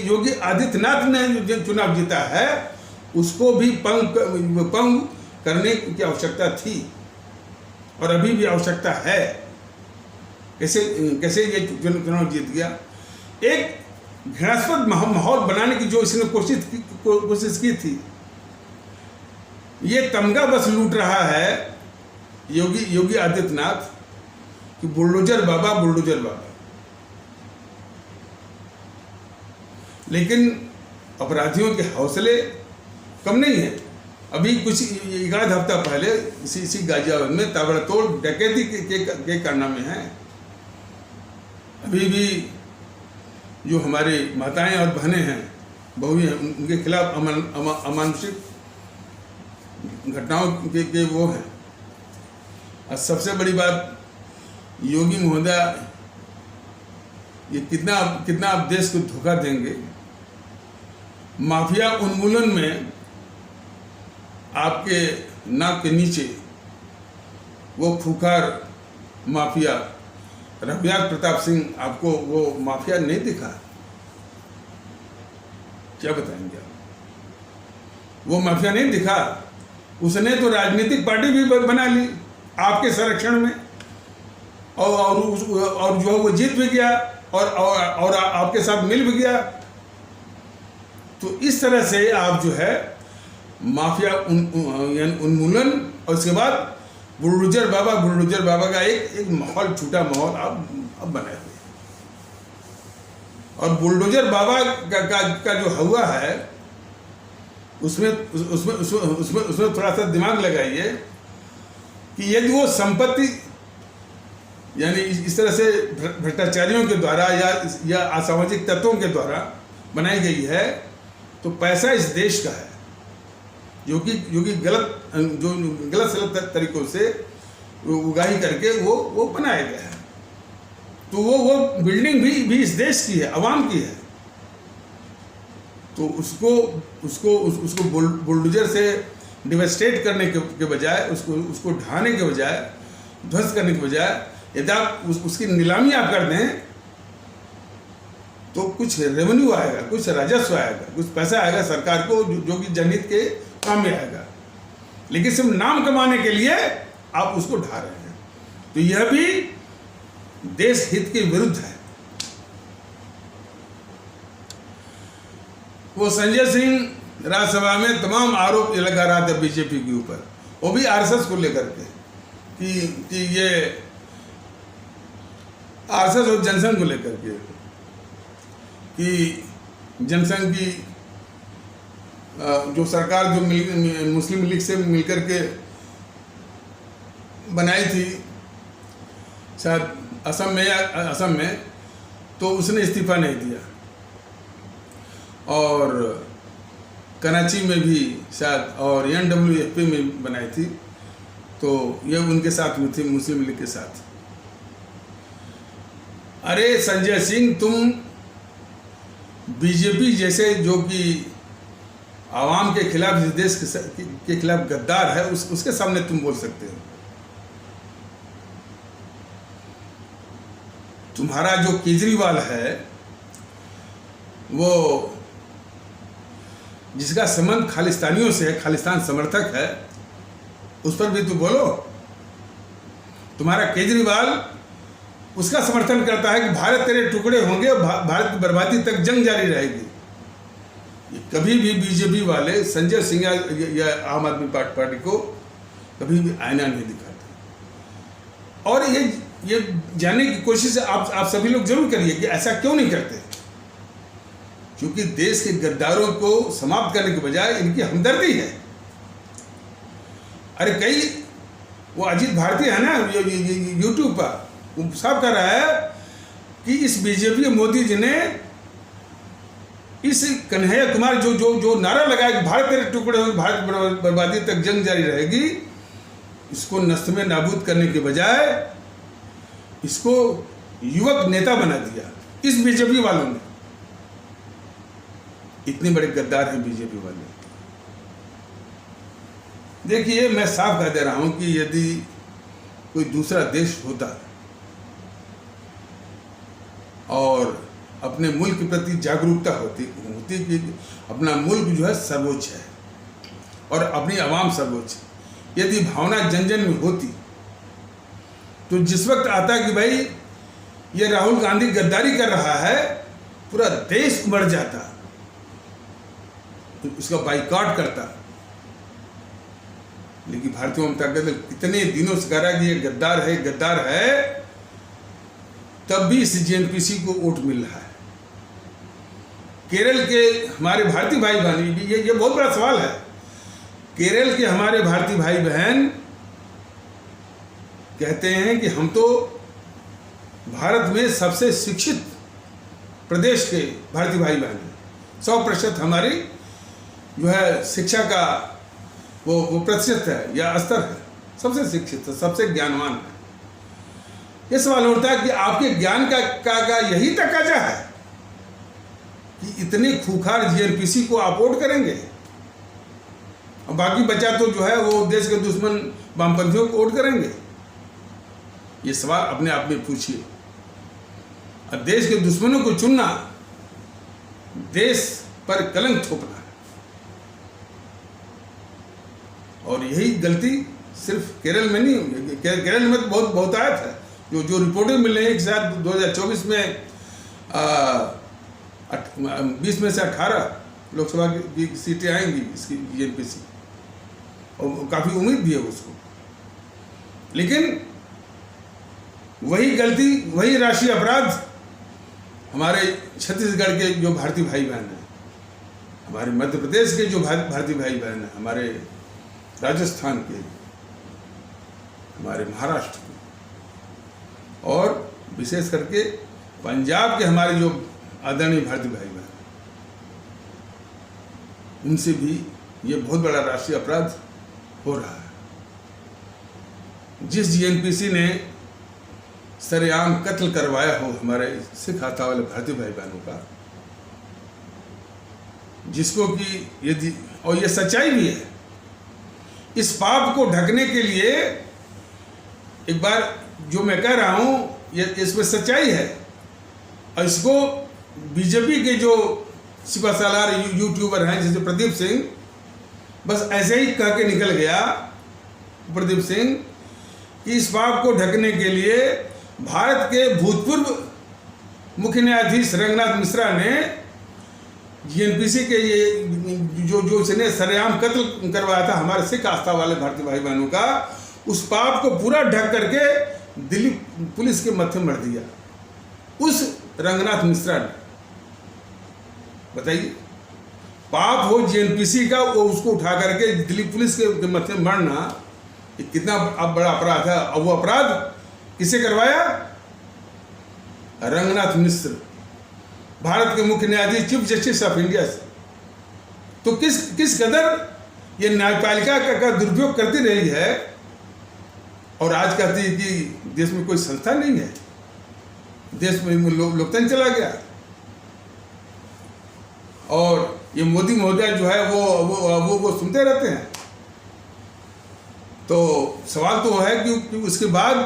योगी आदित्यनाथ ने जो चुनाव जीता है, उसको भी पंग करने की आवश्यकता थी और अभी भी आवश्यकता है। कैसे ये चुनाव जीत गया? एक घृणास्पद माहौल बनाने की जो इसने कोशिश की थी, ये तमगा बस लूट रहा है योगी आदित्यनाथ कि बुलडोजर बाबा। लेकिन अपराधियों के हौसले कम नहीं है। अभी कुछ एक आध हफ्ता पहले इसी गाजियाबाद में ताबड़तोड़ डकैती के कारनामे हैं। अभी भी जो हमारे माताएं और बहनें हैं, बहुएं हैं, उनके खिलाफ अमानुषिक घटनाओं के वो हैं। और सबसे बड़ी बात, योगी महोदय ये कितना आप देश को धोखा देंगे। माफिया उन्मूलन में आपके नाक के नीचे वो खूंखार माफिया रघुनाथ प्रताप सिंह, आपको वो माफिया नहीं दिखा? क्या बताएंगे आप? वो माफिया नहीं दिखा। उसने तो राजनीतिक पार्टी भी बना ली आपके संरक्षण में, और जो वो जीत भी गया और आपके साथ मिल भी गया। तो इस तरह से आप जो है माफिया उन्मूलन, और उसके बाद बुलडोजर बाबा का एक माहौल, छूटा माहौल आप बनाए हुए। और बुलडोजर बाबा का जो हुआ है, उसमें थोड़ा सा दिमाग लगाइए कि यदि वो संपत्ति यानी इस तरह से भ्रष्टाचारियों के द्वारा या असामाजिक तत्वों के द्वारा बनाई गई है, तो पैसा इस देश का है, जो कि गलत सलत तरीकों से उगाही करके वो बनाया गया है। तो वो बिल्डिंग भी इस देश की है, आवाम की है। तो उसको बुलडोजर से डिवेस्टेट करने के बजाय, उसको ढाने के बजाय, ध्वस्त करने के बजाय, यदि आप उसकी नीलामी आप कर दें तो कुछ रेवेन्यू आएगा, कुछ राजस्व आएगा, कुछ पैसा आएगा सरकार को, जो कि जनहित के काम में आएगा। लेकिन सिर्फ नाम कमाने के लिए आप उसको ढा रहे हैं, तो यह भी देश हित के विरुद्ध है। वो संजय सिंह राज्यसभा में तमाम आरोप लगा रहा था बीजेपी के ऊपर, वो भी आरएसएस को लेकर के कि ये आरएसएस और जनसंघ को लेकर के कि जनसंघ की जो सरकार जो मुस्लिम लीग से मिलकर के बनाई थी शायद असम में, तो उसने इस्तीफा नहीं दिया, और कराची में भी शायद, और NWFP में बनाई थी, तो ये उनके साथ में थी, मुस्लिम लीग के साथ। अरे संजय सिंह, तुम बीजेपी जैसे जो कि आवाम के खिलाफ, जिस देश के खिलाफ गद्दार है, उसके सामने तुम बोल सकते हो। तुम्हारा जो केजरीवाल है, वो जिसका संबंध खालिस्तानियों से है, खालिस्तान समर्थक है, उस पर भी तुम बोलो। तुम्हारा केजरीवाल उसका समर्थन करता है कि भारत तेरे टुकड़े होंगे, भारत की बर्बादी तक जंग जारी रहेगी। कभी भी बीजेपी वाले संजय सिंह या आम आदमी पार्टी को कभी भी आईना नहीं दिखाते। और ये जानने की कोशिश आप सभी लोग जरूर करिए कि ऐसा क्यों नहीं करते, क्योंकि देश के गद्दारों को समाप्त करने के बजाय इनकी हमदर्दी है। अरे कई वो अजीत भारती है ना यूट्यूब पर, वो साफ कर रहा है कि इस बीजेपी मोदी जी ने इस कन्हैया कुमार जो नारा लगाया कि भारत तेरे टुकड़े होंगे, भारत बर्बादी तक जंग जारी रहेगी, इसको नस्ल में नाबूद करने के बजाय इसको युवक नेता बना दिया इस बीजेपी वालों ने। इतने बड़े गद्दार हैं बीजेपी वाले। देखिए, मैं साफ कह दे रहा हूं कि यदि कोई दूसरा देश होता और अपने मुल्क के प्रति जागरूकता होती कि अपना मुल्क जो है सर्वोच्च है और अपनी आवाम सर्वोच्च, यदि भावना जन जन में होती, तो जिस वक्त आता कि भाई ये राहुल गांधी गद्दारी कर रहा है, पूरा देश उमड़ जाता, तो उसका बाइकआउट करता। लेकिन भारतीय जनता दल कितने दिनों से कह रहा है कि ये गद्दार है, तब भी इस JNPC को वोट मिल रहा है। केरल के हमारे भारतीय भाई बहन, ये बहुत बड़ा सवाल है। केरल के हमारे भारतीय भाई बहन कहते हैं कि हम तो भारत में सबसे शिक्षित प्रदेश के भारतीय भाई बहन हैं, 100% हमारी जो है शिक्षा का वो प्रतिशत है या स्तर है, सबसे शिक्षित है, सबसे ज्ञानवान है। ये सवाल उठता है कि आपके ज्ञान का यही तकाजा है कि इतने खूंखार JNPC को आप वोट करेंगे, और बाकी बचा तो जो है वो देश के दुश्मन वामपंथियों को वोट करेंगे? ये सवाल अपने आप में पूछिए। और देश के दुश्मनों को चुनना देश पर कलंक थोपना है, और यही गलती सिर्फ केरल में नहीं हुई। केरल में तो बहुत आया था, जो रिपोर्टें मिल रही है कि शायद 2024 में 20 में से 18 लोकसभा की सीटें आएंगी इसकी JNPC, और काफ़ी उम्मीद भी है उसको। लेकिन वही गलती, वही राष्ट्रीय अपराध हमारे छत्तीसगढ़ के जो भारतीय भाई बहन हैं, हमारे मध्य प्रदेश के जो भारतीय भाई बहन हैं, हमारे राजस्थान के, हमारे महाराष्ट्र के, और विशेष करके पंजाब के हमारे जो आदरणीय भारतीय भाई बहन, उनसे भी ये बहुत बड़ा राष्ट्रीय अपराध हो रहा है। जिस JNPC ने सरेआम कत्ल करवाया हो हमारे सिख हाथा वाले भारतीय भाई बहनों का, जिसको कि यदि, और ये सच्चाई भी है, इस पाप को ढकने के लिए, एक बार जो मैं कह रहा हूं ये इसमें सच्चाई है, और इसको बीजेपी के जो सिपहसालार यूट्यूबर हैं जैसे प्रदीप सिंह, बस ऐसे ही कह के निकल गया प्रदीप सिंह कि इस पाप को ढकने के लिए भारत के भूतपूर्व मुख्य न्यायाधीश रंगनाथ मिश्रा ने जीएनपीसी के ये जो इसने सरेआम कत्ल करवाया था हमारे सिख आस्था वाले भारतीय भाई बहनों का, उस पाप को पूरा ढक करके दिल्ली पुलिस के मत्थे मर दिया उस रंगनाथ मिश्रा ने। बताइए, पाप हो जीएनपीसी का, वो उसको उठा करके दिल्ली पुलिस के मत्थे मरना ये कितना अब बड़ा अपराध है। और वो अपराध किसे करवाया? रंगनाथ मिश्र, भारत के मुख्य न्यायाधीश, चीफ जस्टिस ऑफ इंडिया से। तो किस कदर ये न्यायपालिका का दुरुपयोग करती रही है, और आज कहती है कि देश में कोई संस्था नहीं है, देश में लोकतंत्र चला गया। और ये मोदी महोदय जो है वो सुनते रहते हैं। तो सवाल तो है कि उसके बाद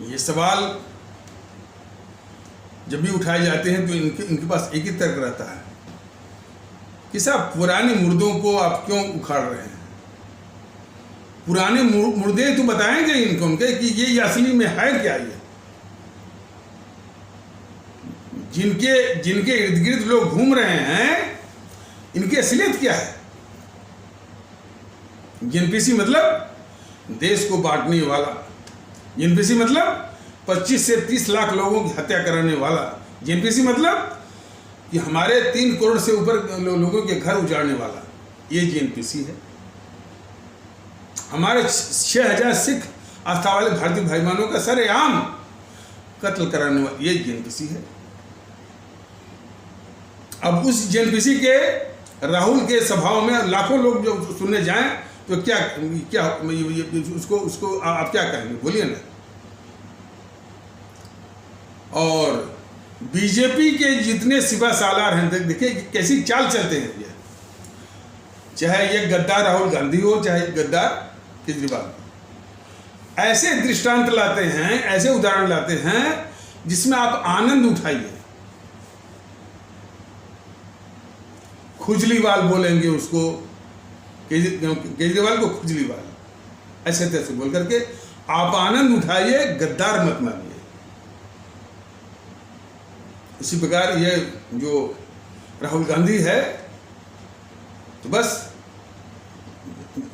ये सवाल जब भी उठाए जाते हैं तो इनके पास एक ही तर्क रहता है कि साहब पुराने मुर्दों को आप क्यों उखाड़ रहे हैं? पुराने मुर्दे तो बताएंगे इनको उनके कि ये असली में है क्या, ये जिनके इर्द गिर्द लोग घूम रहे हैं, इनकी असलियत क्या है? जीएनपीसी मतलब देश को बांटने वाला, जीएनपीसी मतलब 25 से 30 लाख लोगों की हत्या कराने वाला, जीएनपीसी मतलब कि हमारे 3 करोड़ से ऊपर लोगों के घर उजाड़ने वाला, ये जीएनपीसी है। हमारे 6000 सिख आस्था वाले भारतीय भाई बहनों का सरेआम कत्ल कराने वाला, ये जीएनपीसी है। अब उस जीएनपीसी के राहुल के सभाओं में लाखों लोग जो सुनने जाएं तो क्या उसको आप क्या कहेंगे? बोलिए ना। और बीजेपी के जितने सिपहसालार हैं, देखिए कैसी चाल चलते हैं ये, चाहे ये गद्दार राहुल गांधी हो, चाहे गद्दार केजरीवाल, ऐसे दृष्टांत लाते हैं, ऐसे उदाहरण लाते हैं जिसमें आप आनंद उठाइए। खुजलीवाल बोलेंगे उसको, केजरीवाल को खुजलीवाल, ऐसे तैसे बोल करके आप आनंद उठाइए, गद्दार मत मानिए। इसी प्रकार ये जो राहुल गांधी है तो बस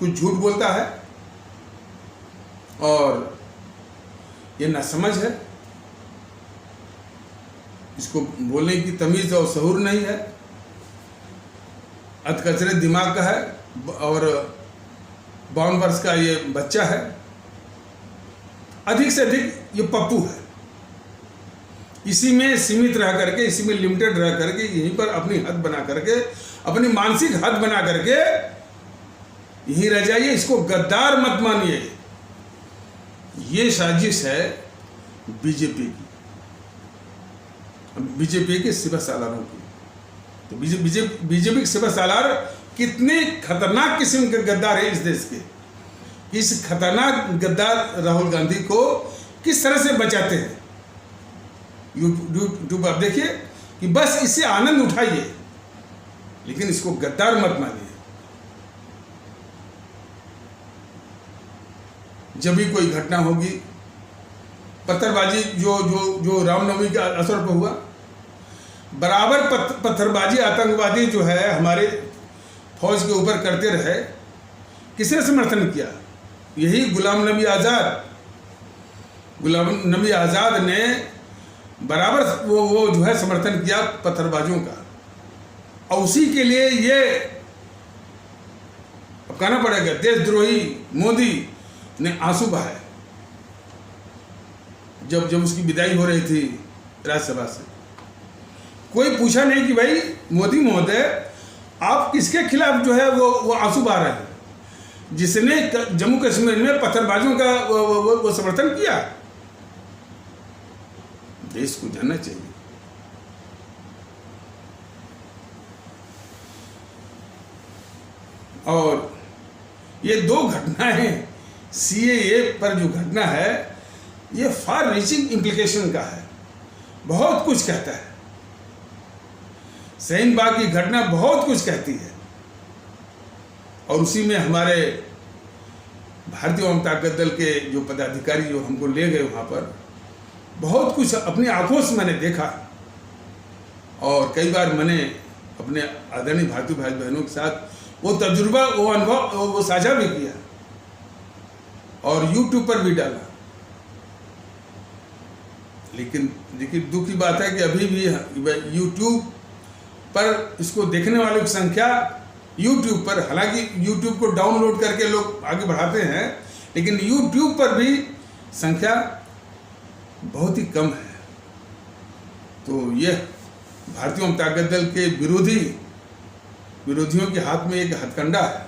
कुछ झूठ बोलता है और ये नासमझ है, इसको बोलने की तमीज और शऊर नहीं है, अधकचरे दिमाग का है और 52 वर्ष का ये बच्चा है, अधिक से अधिक ये पप्पू है। इसी में सीमित रह करके, इसी में लिमिटेड रह करके, यहीं पर अपनी हद बना करके, अपनी मानसिक हद बना करके यहीं रह जाइए। इसको गद्दार मत मानिए। ये साजिश है बीजेपी की, बीजेपी के सिपहसालारों की। तो बीजेपी के सिपहसालार कितने खतरनाक किस्म के गद्दार है इस देश के। इस खतरनाक गद्दार राहुल गांधी को किस तरह से बचाते हैं यूट्यूब पर देखिए कि बस इससे आनंद उठाइए, लेकिन इसको गद्दार मत मानिए। जब भी कोई घटना होगी, पत्थरबाजी जो रामनवमी के असर पर हुआ, बराबर पत्थरबाजी आतंकवादी जो है हमारे फौज के ऊपर करते रहे, किसने समर्थन किया? यही गुलाम नबी आज़ाद ने बराबर वो जो है समर्थन किया पत्थरबाजों का। और उसी के लिए ये अब कहना पड़ेगा देशद्रोही मोदी ने आंसू बहाए जब उसकी विदाई हो रही थी राज्यसभा से। कोई पूछा नहीं कि भाई मोदी महोदय आप किसके खिलाफ जो है वो आंसू बहा रहे हैं, जिसने जम्मू कश्मीर में पत्थरबाजों का वो समर्थन किया। देश को जानना चाहिए। और ये 2 घटनाएं सीएए पर जो घटना है, ये फार रीचिंग इम्प्लीकेशन का है। बहुत कुछ कहता है, शाहीन बाग की घटना बहुत कुछ कहती है। और उसी में हमारे भारतीय जनता दल के जो पदाधिकारी जो हमको ले गए वहाँ पर, बहुत कुछ अपनी आंखों से मैंने देखा। और कई बार मैंने अपने आदरणीय भारतीय भाई बहनों के साथ वो तजुर्बा, वो अनुभव, वो साझा भी किया और यूट्यूब पर भी डाला। लेकिन दुख की बात है कि अभी भी यूट्यूब पर इसको देखने वालों की संख्या, यूट्यूब पर, हालांकि यूट्यूब को डाउनलोड करके लोग आगे बढ़ाते हैं, लेकिन यूट्यूब पर भी संख्या बहुत ही कम है। तो यह भारतीय जनता दल के विरोधियों के हाथ में एक हथकंडा है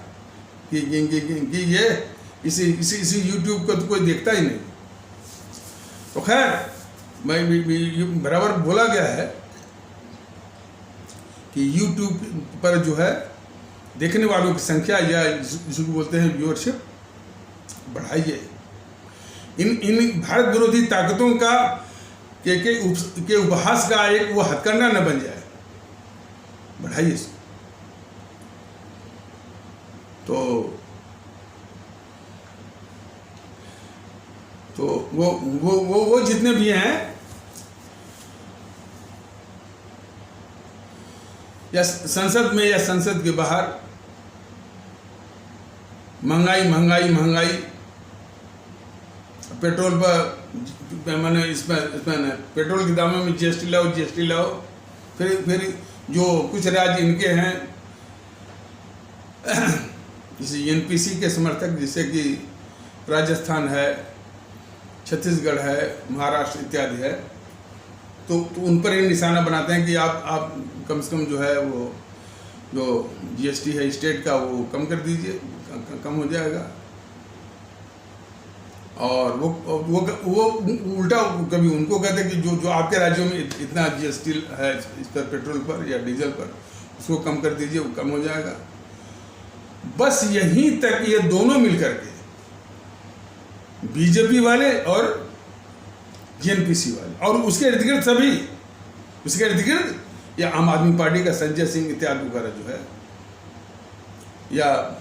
कि ये इसी यूट्यूब को तो कोई देखता ही नहीं। तो खैर, मैं बराबर बोला गया है कि यूट्यूब पर जो है देखने वालों की संख्या, या जिसको बोलते हैं व्यूअरशिप, बढ़ाइए। इन भारत विरोधी ताकतों का के उपहास का एक वो हथकंडा न बन जाए, बढ़ाइए इसको। तो वो जितने भी हैं, या संसद में या संसद के बाहर, महंगाई, पेट्रोल पर मैंने इसमें पेट्रोल के दामों में जीएसटी लाओ। फिर जो कुछ राज्य इनके हैं, जैसे एनपीसी के समर्थक, जैसे कि राजस्थान है, छत्तीसगढ़ है, महाराष्ट्र इत्यादि है, तो उन पर ये निशाना बनाते हैं कि आप कम से कम जो है वो जो जीएसटी है स्टेट का वो कम कर दीजिए, कम हो जाएगा। और वो उल्टा कभी उनको कहते हैं कि जो आपके राज्यों में इतना जीएसटी है इस पर, पेट्रोल पर या डीजल पर, उसको कम कर दीजिए, वो कम हो जाएगा। बस यहीं तक ये दोनों मिलकर के, बीजेपी वाले और जेएनपीसी वाले, और उसके इर्द गिर्द सभी, उसके इर्द गिर्द या आम आदमी पार्टी का संजय सिंह इत्यादि वगैरह जो है, या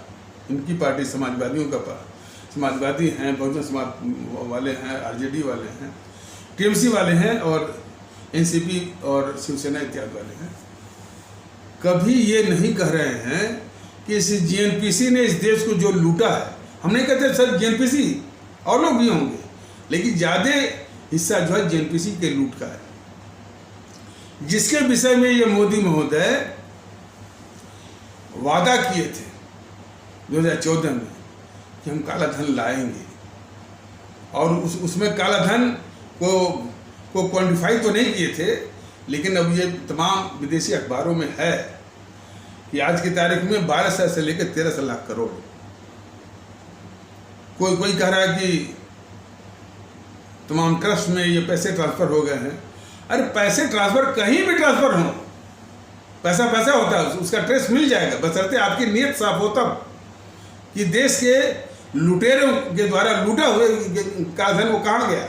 इनकी पार्टी समाजवादी हैं, बहुजन समाज वाले हैं, आरजेडी वाले हैं, टीएमसी वाले हैं, और एनसीपी और शिवसेना इत्यादि वाले हैं, कभी ये नहीं कह रहे हैं कि इस जेएनपीसी ने इस देश को जो लूटा है। हम नहीं कहते सर जेएनपीसी, और लोग भी होंगे, लेकिन ज़्यादा हिस्सा जो है जेएनपीसी के लूट का है, जिसके विषय में ये मोदी महोदय वादा किए थे 2014 में कि हम काला धन लाएंगे, और उसमें काला धन को क्वांटिफाई तो नहीं किए थे, लेकिन अब ये तमाम विदेशी अखबारों में है कि आज की तारीख में 1200 से लेकर 1300 लाख करोड़। कोई कह रहा है कि तमाम ट्रस्ट में ये पैसे ट्रांसफर हो गए हैं। अरे पैसे ट्रांसफर कहीं भी ट्रांसफर हो, पैसा होता है, उसका ट्रेस मिल जाएगा, बशर्ते आपकी नीयत साफ हो तब, कि देश के लुटेरों के द्वारा लूटा हुए काला धन वो कहाँ गया।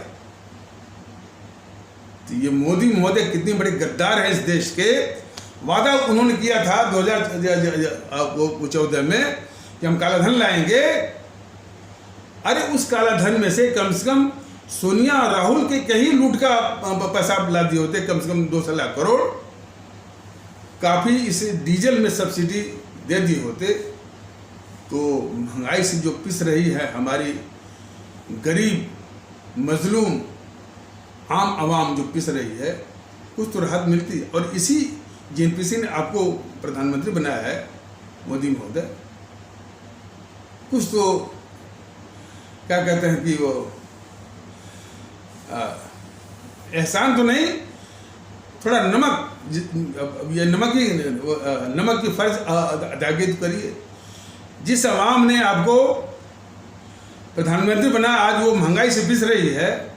तो ये मोदी महोदय कितनी बड़ी गद्दार है इस देश के। वादा उन्होंने किया था 2014 में कि हम काला धन लाएंगे। अरे उस काला धन में से कम सोनिया और राहुल के कहीं लूट का पैसा ला दिए होते, कम से कम 200 लाख करोड़, काफ़ी इसे डीजल में सब्सिडी दे दिए होते, तो महंगाई से जो पिस रही है हमारी गरीब मजलूम आम आवाम जो पिस रही है, कुछ तो राहत मिलती है। और इसी जेएनपीसी ने आपको प्रधानमंत्री बनाया है मोदी महोदय, कुछ तो क्या कहते हैं कि वो एहसान तो नहीं, थोड़ा नमक की फर्ज अदायगी तो करिए। जिस आवाम ने आपको प्रधानमंत्री बना, आज वो महंगाई से पिस रही है,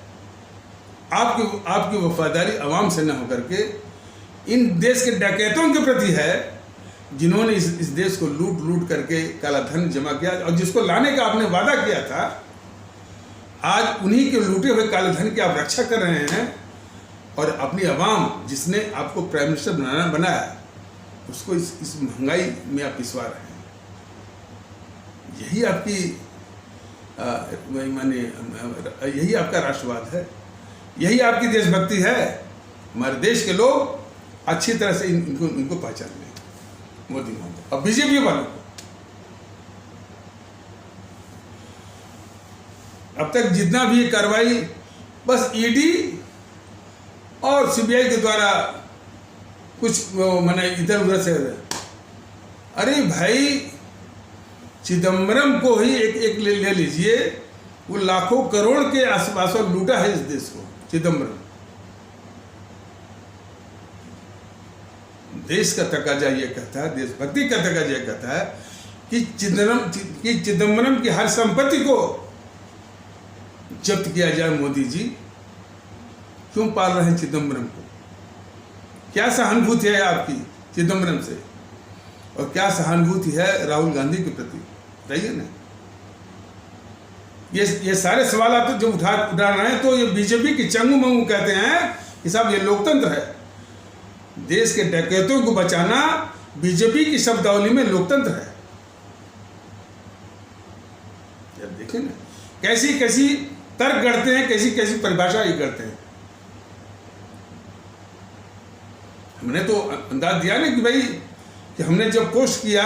आपकी वफादारी आवाम से न होकर के इन देश के डकैतों के प्रति है, जिन्होंने इस देश को लूट करके काला धन जमा किया, और जिसको लाने का आपने वादा किया था, आज उन्हीं के लूटे हुए काले धन की आप रक्षा कर रहे हैं। और अपनी आवाम जिसने आपको प्राइम मिनिस्टर बनाया उसको इस महंगाई में आप पिसवा रहे हैं। यही आपकी यही आपका राष्ट्रवाद है, यही आपकी देशभक्ति है। हमारे देश के लोग अच्छी तरह से इनको पहचान लें, मोदी को और बीजेपी वालों को। अब तक जितना भी कार्रवाई बस ईडी और सीबीआई के द्वारा कुछ मैंने इधर उधर से, अरे भाई चिदम्बरम को ही एक ले लीजिए, वो लाखों करोड़ के आसपास लूटा है इस देश को। चिदम्बरम देश का तकाजा ये कहता है, देशभक्ति का तकाजा ये कहता है कि चिदम्बरम की हर संपत्ति को जब्त किया जाए। मोदी जी क्यों पाल रहे हैं चिदम्बरम को? क्या सहानुभूति है आपकी चिदम्बरम से, और क्या सहानुभूति है राहुल गांधी के प्रति? बताइए ना। ये सारे सवाल आप जो उठा रहे हैं, तो ये बीजेपी की चंगू मंगू कहते हैं कि साहब ये लोकतंत्र है। देश के डकैतों को बचाना बीजेपी की शब्दावली में लोकतंत्र है। देखिए ना कैसी कैसी तर्क करते हैं, कैसी कैसी परिभाषा ये करते हैं। हमने तो अंदाज दिया ना कि हमने जब पोस्ट किया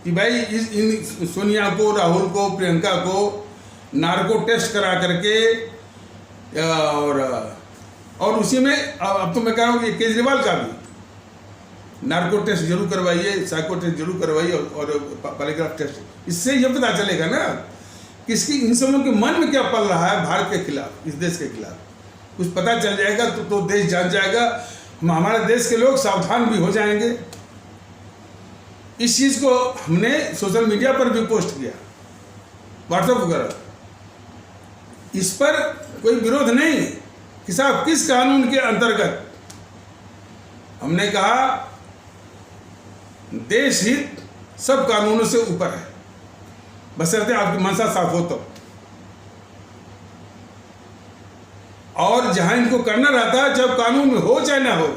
कि भाई इन सोनिया को, राहुल को, प्रियंका को नार्को टेस्ट करा करके और उसी में अब तो मैं कह रहा हूँ कि केजरीवाल का भी नार्को टेस्ट जरूर करवाइए, साइको टेस्ट जरूर करवाइए और पॉलीग्राफ टेस्ट। इससे यह पता चलेगा ना किसकी इन सबों के मन में क्या पल रहा है भारत के खिलाफ, इस देश के खिलाफ। कुछ पता चल जाएगा तो देश जान जाएगा, हमारे देश के लोग सावधान भी हो जाएंगे। इस चीज़ को हमने सोशल मीडिया पर भी पोस्ट किया, व्हाट्सएप वगैरह। इस पर कोई विरोध नहीं कि साहब किस कानून के अंतर्गत। हमने कहा देश हित सब कानूनों से ऊपर है, बशर्ते आपकी मंशा साफ हो तो। और जहां इनको करना रहता है, जब कानून में हो चाहे ना हो,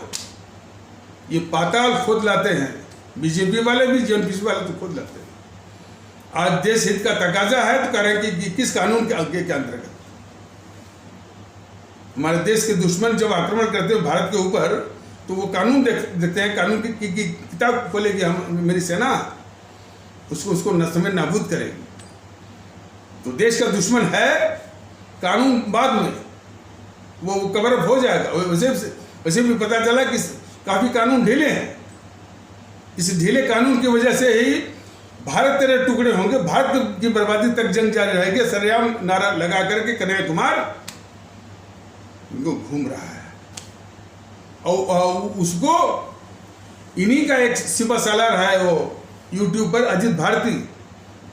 ये पाताल खोद लाते हैं। बीजेपी वाले भी, जेएनपीसी वाले तो खोद लाते हैं। आज देश हित का तकाजा है तो कह रहे हैं कि किस कानून के आगे के अंतर्गत। हमारे देश के दुश्मन जब आक्रमण करते हैं भारत के ऊपर, तो वो कानून देखते हैं, कानून की किताब खोलेगी हम मेरी सेना, उसको नष्ट में नाबूद करेगी। तो देश का दुश्मन है, कानून बाद में वो कवर अप हो जाएगा। वैसे भी पता चला कि काफ़ी कानून ढीले हैं। इस ढीले कानून की वजह से ही भारत तेरे टुकड़े होंगे, भारत की बर्बादी तक जंग जारी रहेगी। सरेआम नारा लगा करके कन्हैया कुमार इनको घूम रहा है, और उसको इन्हीं का एक सिपा सालार है वो यूट्यूब पर, अजित भारती,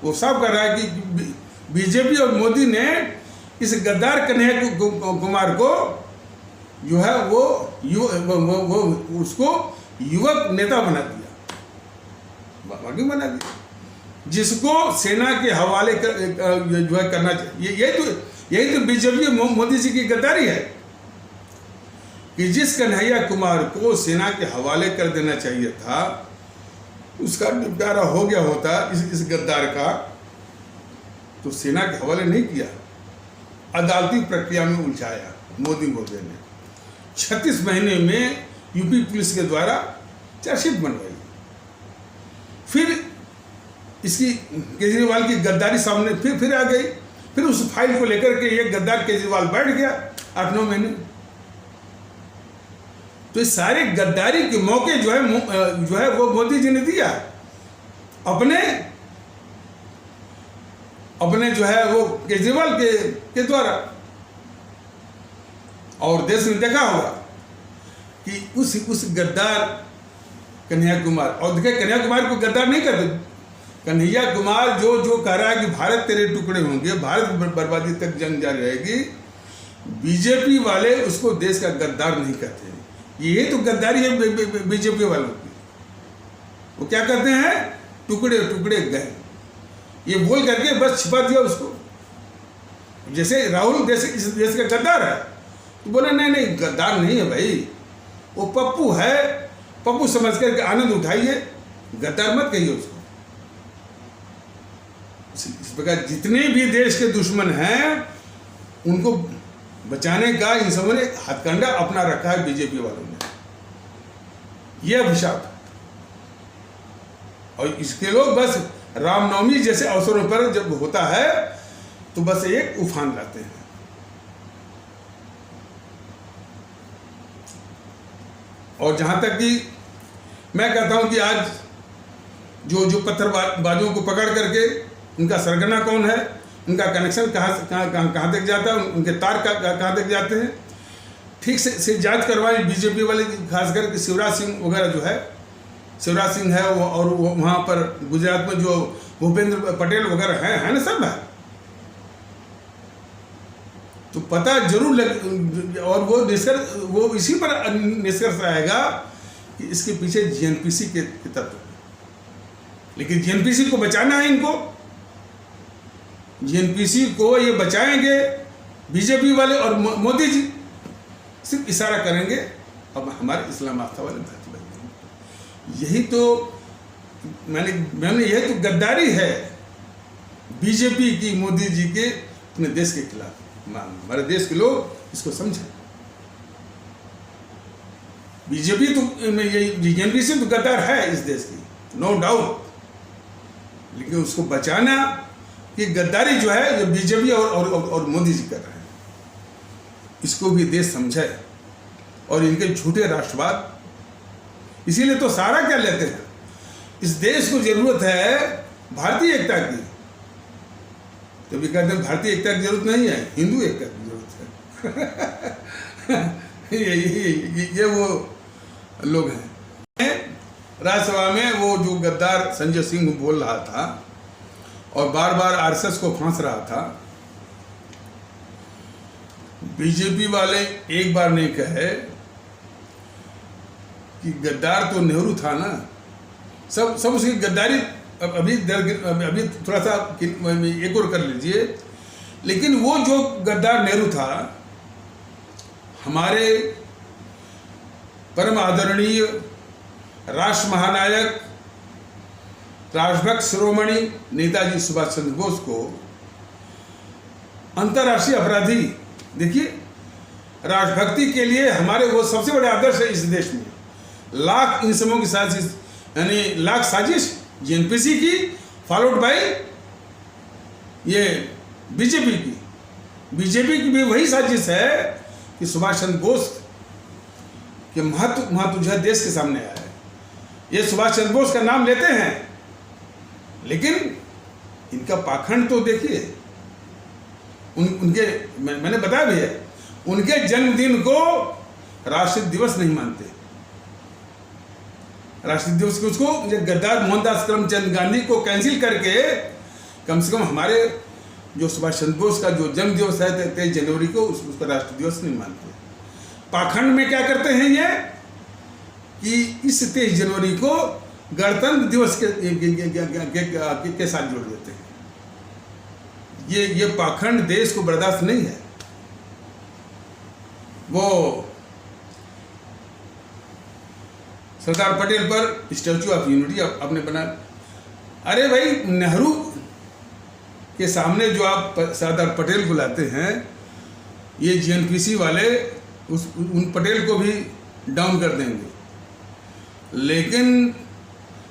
वो साफ कर रहा है कि बीजेपी और मोदी ने इस गद्दार कन्हैया कुमार को जो है वो उसको युवक नेता बना दिया, बागी बना दिया, जिसको सेना के हवाले जो है करना चाहिए। यही तो बीजेपी मोदी जी की गद्दारी है कि जिस कन्हैया कुमार को सेना के हवाले कर देना चाहिए था, उसका निपटारा हो गया होता इस गद्दार का, तो सेना के हवाले नहीं किया, अदालती प्रक्रिया में उलझाया मोदी ने। 36 महीने में यूपी पुलिस के द्वारा चार्जशीट बनवाई। फिर इसकी केजरीवाल की गद्दारी सामने फिर आ गई। फिर उस फाइल को लेकर के ये गद्दार केजरीवाल बैठ गया 8-9 महीने। तो इस सारे गद्दारी के मौके जो है वो मोदी जी ने दिया अपने जो है वो केजरीवाल के द्वारा। और देश में देखा होगा कि उस गद्दार कन्हैया कुमार, और देखिए कन्हैया कुमार को गद्दार नहीं कहते, कन्हैया कुमार जो कह रहा है कि भारत तेरे टुकड़े होंगे, भारत बर्बादी तक जंग जारी रहेगी, बीजेपी वाले उसको देश का गद्दार नहीं कहते। ये तो गद्दारी है बीजेपी वालों की। वो क्या कहते हैं, टुकड़े टुकड़े गए, ये बोल करके बस छिपा दिया उसको। जैसे राहुल इस देश का गद्दार है, तो बोले नहीं नहीं, गद्दार नहीं है भाई, वो पप्पू है, पप्पू समझ कर आनंद उठाइए, गद्दार मत कहिए उसको। इस प्रकार जितने भी देश के दुश्मन हैं उनको बचाने का इन सबों ने हथकंडा अपना रखा है बीजेपी वालों ने, यह अभिशाप है। और इसके लोग बस रामनवमी जैसे अवसरों पर जब होता है तो बस एक उफान लाते हैं। और जहां तक कि मैं कहता हूं कि आज जो पत्थरबाजों को पकड़ करके उनका सरगना कौन है, उनका कनेक्शन कहाँ तक जाता है, उनके तार कहाँ तक जाते हैं, ठीक से जांच करवाएं बीजेपी वाले, खास करके शिवराज सिंह वगैरह जो है, शिवराज सिंह है और वहाँ पर गुजरात में जो भूपेंद्र पटेल वगैरह है ना, सब है, तो पता जरूर लग, और वो इसी पर निष्कर्ष आएगा कि इसके पीछे जीएनपीसी के तत्व। लेकिन जीएनपीसी को बचाना है, इनको जीएनपीसी को ये बचाएंगे बीजेपी वाले, और मोदी जी सिर्फ इशारा करेंगे अब हमारे इस्लाम आस्था वाले भारतीय भाई। यही तो मैंने यही तो गद्दारी है बीजेपी की, मोदी जी के अपने देश के खिलाफ। हमारे देश के लोग इसको समझें, बीजेपी तो जीएनपीसी तो गद्दार है इस देश की, नो डाउट, लेकिन उसको बचाना, ये गद्दारी जो है ये बीजेपी और मोदी जी कर रहे हैं, इसको भी देश समझे। और इनके झूठे राष्ट्रवाद, इसीलिए तो सारा क्या लेते हैं, इस देश को जरूरत है भारतीय एकता की, तो भी कहते हैं भारतीय एकता की जरूरत नहीं है, हिंदू एकता की जरूरत है। ये वो लोग हैं। राज्यसभा में वो जो गद्दार संजय सिंह बोल रहा था और बार बार आरएसएस को फांस रहा था, बीजेपी वाले एक बार नहीं कहे कि गद्दार तो नेहरू था ना, सब उसकी गद्दारी अभी थोड़ा सा एक और कर लीजिए, लेकिन वो जो गद्दार नेहरू था, हमारे परम आदरणीय राष्ट्र महानायक, राष्ट्रभक्त शिरोमणि नेताजी सुभाष चंद्र बोस को अंतर्राष्ट्रीय अपराधी, देखिए राष्ट्रभक्ति के लिए हमारे वो सबसे बड़े आदर्श है इस देश में। लाख इन समूहों की साजिश, यानी लाख साजिश जीएनपीसी की, फॉलोड बाय ये बीजेपी की भी वही साजिश है कि सुभाष चंद्र बोस के महत्व जो है देश के सामने आया है। ये सुभाष चंद्र बोस का नाम लेते हैं, लेकिन इनका पाखंड तो देखिए, उनके मैंने बताया भी है, उनके जन्मदिन को राष्ट्रीय दिवस नहीं मानते। राष्ट्रीय दिवस को उसको गद्दार मोहनदास करमचंद गांधी को कैंसिल करके कम से कम हमारे जो सुभाष चंद्र बोस का जो जन्म दिवस है 23 जनवरी को, उसका राष्ट्रीय दिवस नहीं मानते। पाखंड में क्या करते हैं ये कि इस 23 जनवरी को गणतंत्र दिवस के साथ जोड़ देते हैं। ये पाखंड देश को बर्दाश्त नहीं है। वो सरदार पटेल पर स्टैचू ऑफ यूनिटी आपने बना, अरे भाई नेहरू के सामने जो आप सरदार पटेल को लाते हैं, ये जीएनपीसी वाले उन पटेल को भी डाउन कर देंगे। लेकिन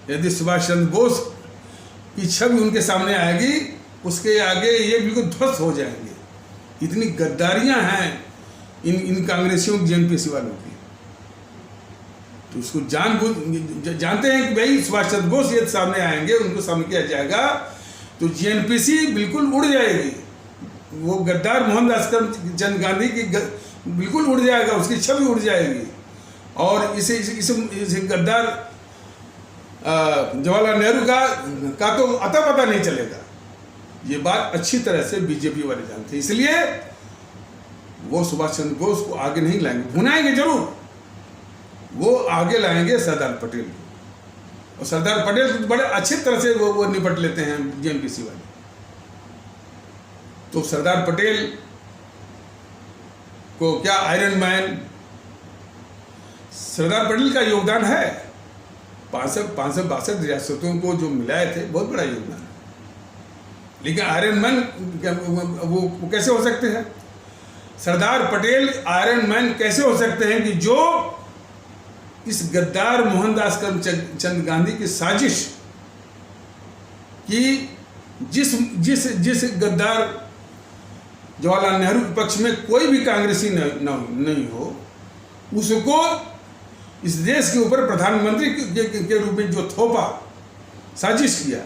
यदि सुभाष चंद्र बोस की छवि उनके सामने आएगी, उसके आगे ये बिल्कुल ध्वस्त हो जाएंगे। इतनी गद्दारियां हैं इन कांग्रेसियों की, जीएनपीसी वालों की। तो उसको जानते हैं कि भाई सुभाष चंद्र बोस ये सामने आएंगे, उनको सामने किया जाएगा तो जीएनपीसी बिल्कुल उड़ जाएगी। वो गद्दार मोहनदास करमचंद गांधी की बिल्कुल उड़ जाएगा, उसकी छवि उड़ जाएगी। और इसे गद्दार जवाहरलाल नेहरू का तो अता पता नहीं चलेगा। ये बात अच्छी तरह से बीजेपी वाले जानते हैं, इसलिए वो सुभाष चंद्र बोस को आगे नहीं लाएंगे, भुनाएंगे जरूर, वो आगे लाएंगे सरदार पटेल को। और सरदार पटेल तो बड़े अच्छी तरह से वो निपट लेते हैं जीएनपीसी वाले। तो सरदार पटेल को क्या आयरन मैन, सरदार पटेल का योगदान है। 562 रियासतों को जो मिलाए थे, बहुत बड़ा योगदान है। लेकिन आयरन मैन वो कैसे हो सकते हैं? सरदार पटेल आयरन मैन कैसे हो सकते हैं कि जो इस गद्दार मोहनदास करमचंद गांधी की साजिश कि जिस गद्दार जवाहरलाल नेहरू के पक्ष में कोई भी कांग्रेसी नहीं हो, उसको इस देश के ऊपर प्रधानमंत्री के रूप में जो थोपा, साजिश किया,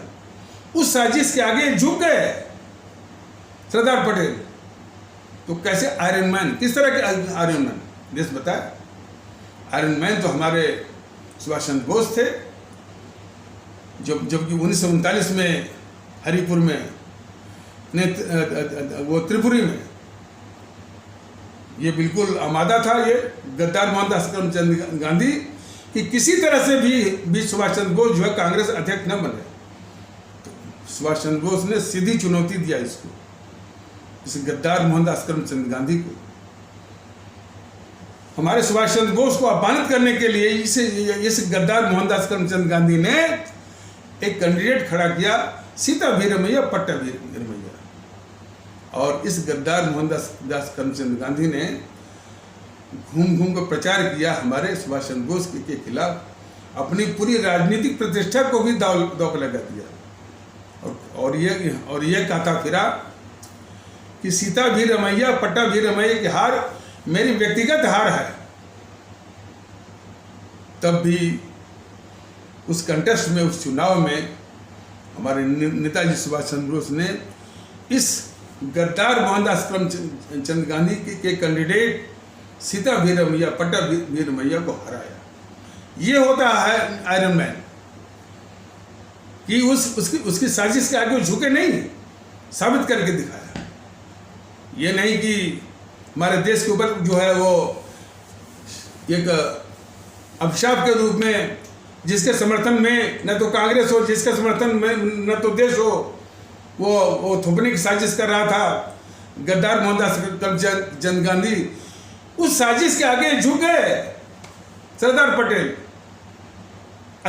उस साजिश के आगे झुक गए सरदार पटेल। तो कैसे आयरन मैन, किस तरह के आयरन मैन? देश बताए। आयरन मैन तो हमारे सुभाष चंद्र बोस थे, जबकि 1939 में हरिपुर में वो त्रिपुरी में ये बिल्कुल आमादा था, ये गद्दार मोहनदास करमचंद गांधी, कि किसी तरह से भी सुभाष चंद्र बोस जो है कांग्रेस अध्यक्ष न बने। तो सुभाष चंद्र बोस ने सीधी चुनौती दिया इसको, इस गद्दार मोहनदास करमचंद गांधी को। हमारे सुभाष चंद्र बोस को अपमानित करने के लिए इस गद्दार मोहनदास करमचंद गांधी ने एक कैंडिडेट खड़ा किया, सीता वीरमैया पट्टा वीरमैया। और इस गद्दार मोहनदास करमचंद गांधी ने घूम कर प्रचार किया हमारे सुभाष चंद्र बोस के खिलाफ, अपनी पूरी राजनीतिक प्रतिष्ठा को भी दाव पर लगा दिया। और ये कहता फिरा कि सीता वीरमैया पट्टा वीरमैया की हार मेरी व्यक्तिगत हार है। तब भी उस कंटेस्ट में, उस चुनाव में हमारे नेताजी सुभाष चंद्र बोस ने इस गद्दार मोहनदास करमचंद गांधी के कैंडिडेट सीता वीरमैया पट्टा वीरमैया को हराया। ये होता है आयरन मैन, कि उसकी साजिश के आगे झुके नहीं, साबित करके दिखाया। ये नहीं कि हमारे देश के ऊपर जो है वो एक अभिशाप के रूप में, जिसके समर्थन में न तो कांग्रेस हो, जिसके समर्थन में न तो देश हो, वो थोपने की साजिश कर रहा था गद्दार मोहनदास करमचंद गांधी। उस साजिश के आगे झुक गए सरदार पटेल।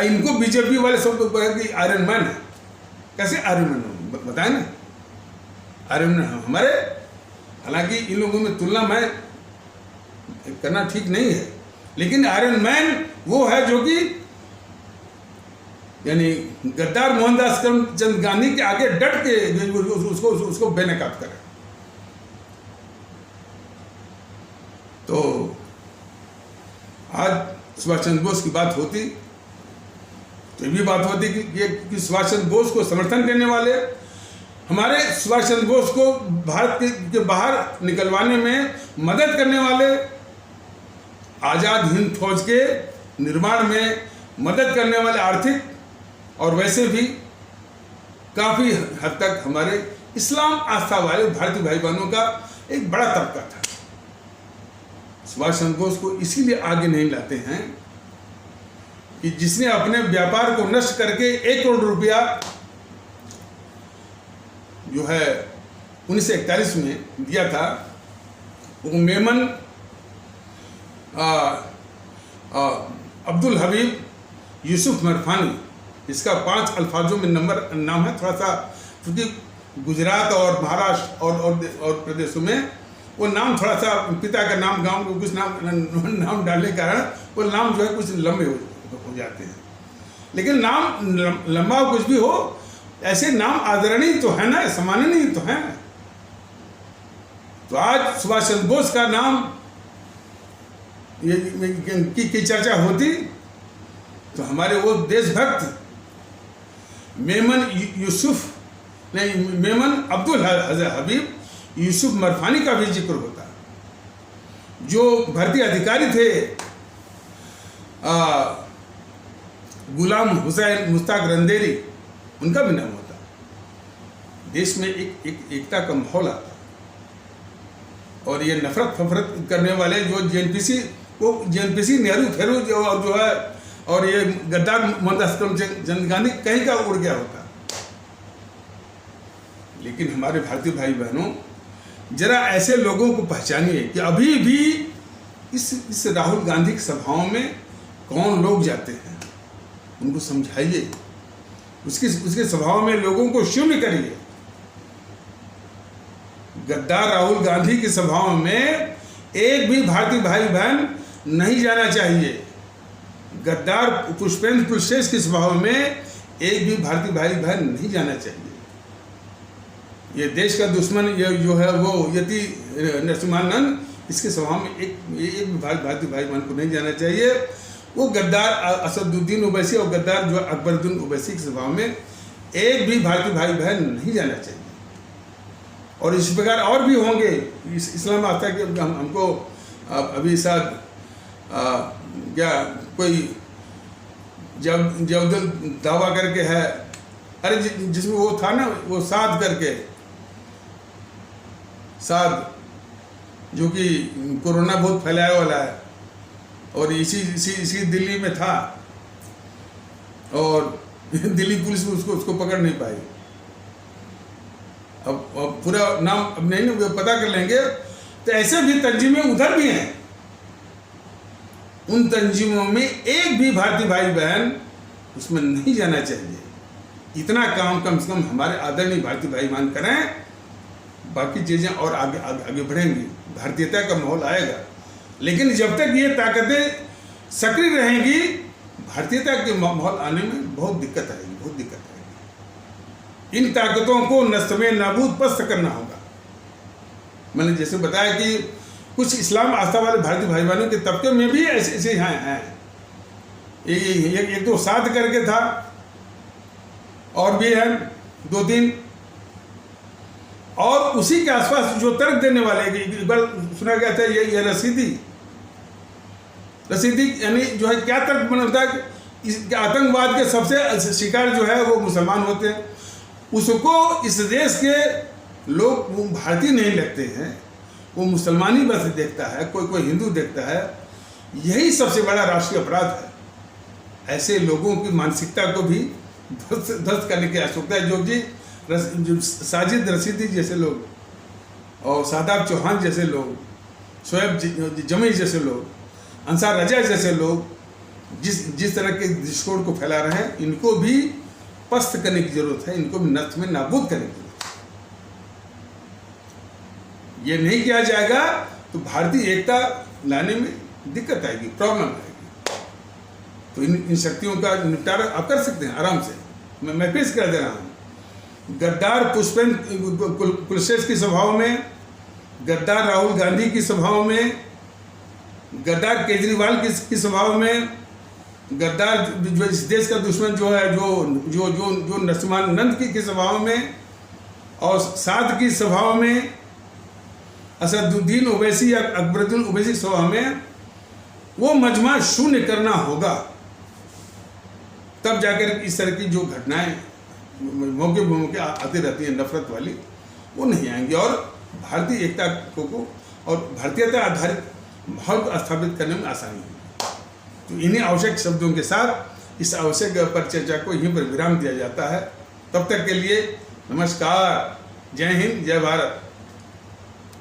इनको बीजेपी वाले सब कि आयरन मैन है। कैसे आयरन मैन? बताए ना, आयरन मैन हमारे, हालांकि इन लोगों में तुलना मैं करना ठीक नहीं है, लेकिन आयरन मैन वो है जो कि यानी गद्दार मोहनदास करमचंद गांधी के आगे डट के उसको बेनकाब करे। तो आज सुभाष चंद्र बोस की बात होती तो ये भी बात होती कि सुभाष चंद्र बोस को समर्थन करने वाले, हमारे सुभाष चंद्र बोस को भारत के बाहर निकलवाने में मदद करने वाले, आज़ाद हिंद फौज के निर्माण में मदद करने वाले, आर्थिक और वैसे भी काफ़ी हद तक हमारे इस्लाम आस्था वाले भारतीय भाई बहनों का एक बड़ा तबका था। सुभाष चंद्र बोस को इसीलिए आगे नहीं लाते हैं कि जिसने अपने व्यापार को नष्ट करके 1 करोड़ रुपया जो है 1941 में दिया था, वो मेमन अब्दुल हबीब यूसुफ मरफानी, इसका 5 अल्फाजों में नाम है। थोड़ा सा क्योंकि गुजरात और महाराष्ट्र और प्रदेशों में वो नाम थोड़ा सा पिता का नाम, गांव को कुछ नाम डालने के कारण वो नाम जो है कुछ लंबे हो जाते हैं। लेकिन नाम लंबा हो कुछ भी हो, ऐसे नाम आदरणीय तो है ना, सम्माननीय तो है। तो आज सुभाष चंद्र बोस का नाम की चर्चा होती तो हमारे वो देशभक्त मेमन अब्दुल हबीब यूसुफ मरफानी का भी जिक्र होता, जो भर्ती अधिकारी थे गुलाम हुसैन मुश्ताक रंदेरी, उनका भी नाम होता। देश में एक एकता का माहौल आता, और ये नफरत फफरत करने वाले जो जेएनपीसी नेहरू फेरू जो है, और ये गद्दार मोहनदास करमचंद गांधी कहीं का उड़ गया होता। लेकिन हमारे भारतीय भाई बहनों, जरा ऐसे लोगों को पहचानिए कि अभी भी इस राहुल गांधी की सभाओं में कौन लोग जाते हैं, उनको समझाइए, उसके सभाओं में लोगों को शून्य करिए। गद्दार राहुल गांधी की सभाओं में एक भी भारतीय भाई बहन नहीं जाना चाहिए। गद्दार पुष्पेंद्र कुलश्रेष्ठ की सभाओं में एक भी भारतीय भाई बहन नहीं जाना चाहिए। ये देश का दुश्मन ये जो है वो यति नरसिम्हानंद, इसके सभा में एक भी भारतीय भाई बहन को नहीं जाना चाहिए। वो गद्दार असदुद्दीन ओवैसी और गद्दार जो अकबरुद्दीन ओवैसी की सभा में एक भी भारतीय भाई बहन नहीं जाना चाहिए। और इस प्रकार और भी होंगे। इस्लाम आता है कि हमको अभी साथ क्या कोई जब दावा करके है, अरे जिसमें वो था ना, वो साध करके, साध जो कि कोरोना बहुत फैलाया वाला है, और इसी दिल्ली में था, और दिल्ली पुलिस उसको पकड़ नहीं पाई। अब पूरा नाम अब नहीं पता कर लेंगे। तो ऐसे भी तंजीमें उधर भी हैं। उन तंजीमों में एक भी भारतीय भाई बहन उसमें नहीं जाना चाहिए। इतना काम कम से कम हमारे आदरणीय भारतीय भाई बहन करें, बाकी चीज़ें और आगे बढ़ेंगी, भारतीयता का माहौल आएगा। लेकिन जब तक ये ताकतें सक्रिय रहेंगी, भारतीयता के माहौल आने में बहुत दिक्कत आएगी, बहुत दिक्कत आएगी। इन ताकतों को नष्ट में नाबूद पस्त करना होगा। मैंने जैसे बताया कि कुछ इस्लाम आस्था वाले भारतीय भाई बहनों के तबके में भी ऐसे हैं। एक तो साध करके था, और भी हैं 2-3, और उसी के आसपास जो तर्क देने वाले, एक बार सुना गया था ये रसीदी यानी जो है क्या तर्क बनता है कि आतंकवाद के सबसे शिकार जो है वो मुसलमान होते हैं। उसको इस देश के लोग भारतीय नहीं लगते हैं, वो मुसलमानी बस देखता है, कोई हिंदू देखता है। यही सबसे बड़ा राष्ट्रीय अपराध है। ऐसे लोगों की मानसिकता को भी ध्वस्त करने की आवश्यकता है। जो साजिद रशीदी जैसे लोग, और शादाब चौहान जैसे लोग, शोएब जमी जैसे लोग, अंसार रजा जैसे लोग जिस तरह के दृष्टिकोण को फैला रहे हैं, इनको भी पस्त करने की जरूरत है, इनको भी नष्ट में नाबूद करने की जरूरत है। ये नहीं किया जाएगा तो भारतीय एकता लाने में दिक्कत आएगी, प्रॉब्लम आएगी। तो इन शक्तियों का निपटारा आप कर सकते हैं आराम से। मैं पेश कर दे रहा हूँ। गद्दार पुष्पेंद्र कुलश्रेष्ठ की सभाओं में, गद्दार राहुल गांधी की सभाओं में, गद्दार केजरीवाल की सभाओं में, गद्दार जो इस देश का दुश्मन जो है जो नरसिम्हानंद की सभाओं में, और साध की सभाओं में, असदुद्दीन ओवैसी या अकबरुद्दीन ओवैसी की सभा में, वो मजमा शून्य करना होगा। तब जाकर इस तरह की जो घटनाएं मौके आती रहती हैं नफरत वाली, वो नहीं आएंगी, और भारतीय एकता को और भारतीयता आधारित माहौल को स्थापित करने में आसानी होगी। तो इन्हीं आवश्यक शब्दों के साथ इस आवश्यक परिचर्चा को यहीं पर विराम दिया जाता है। तब तक के लिए नमस्कार, जय हिंद, जय भारत।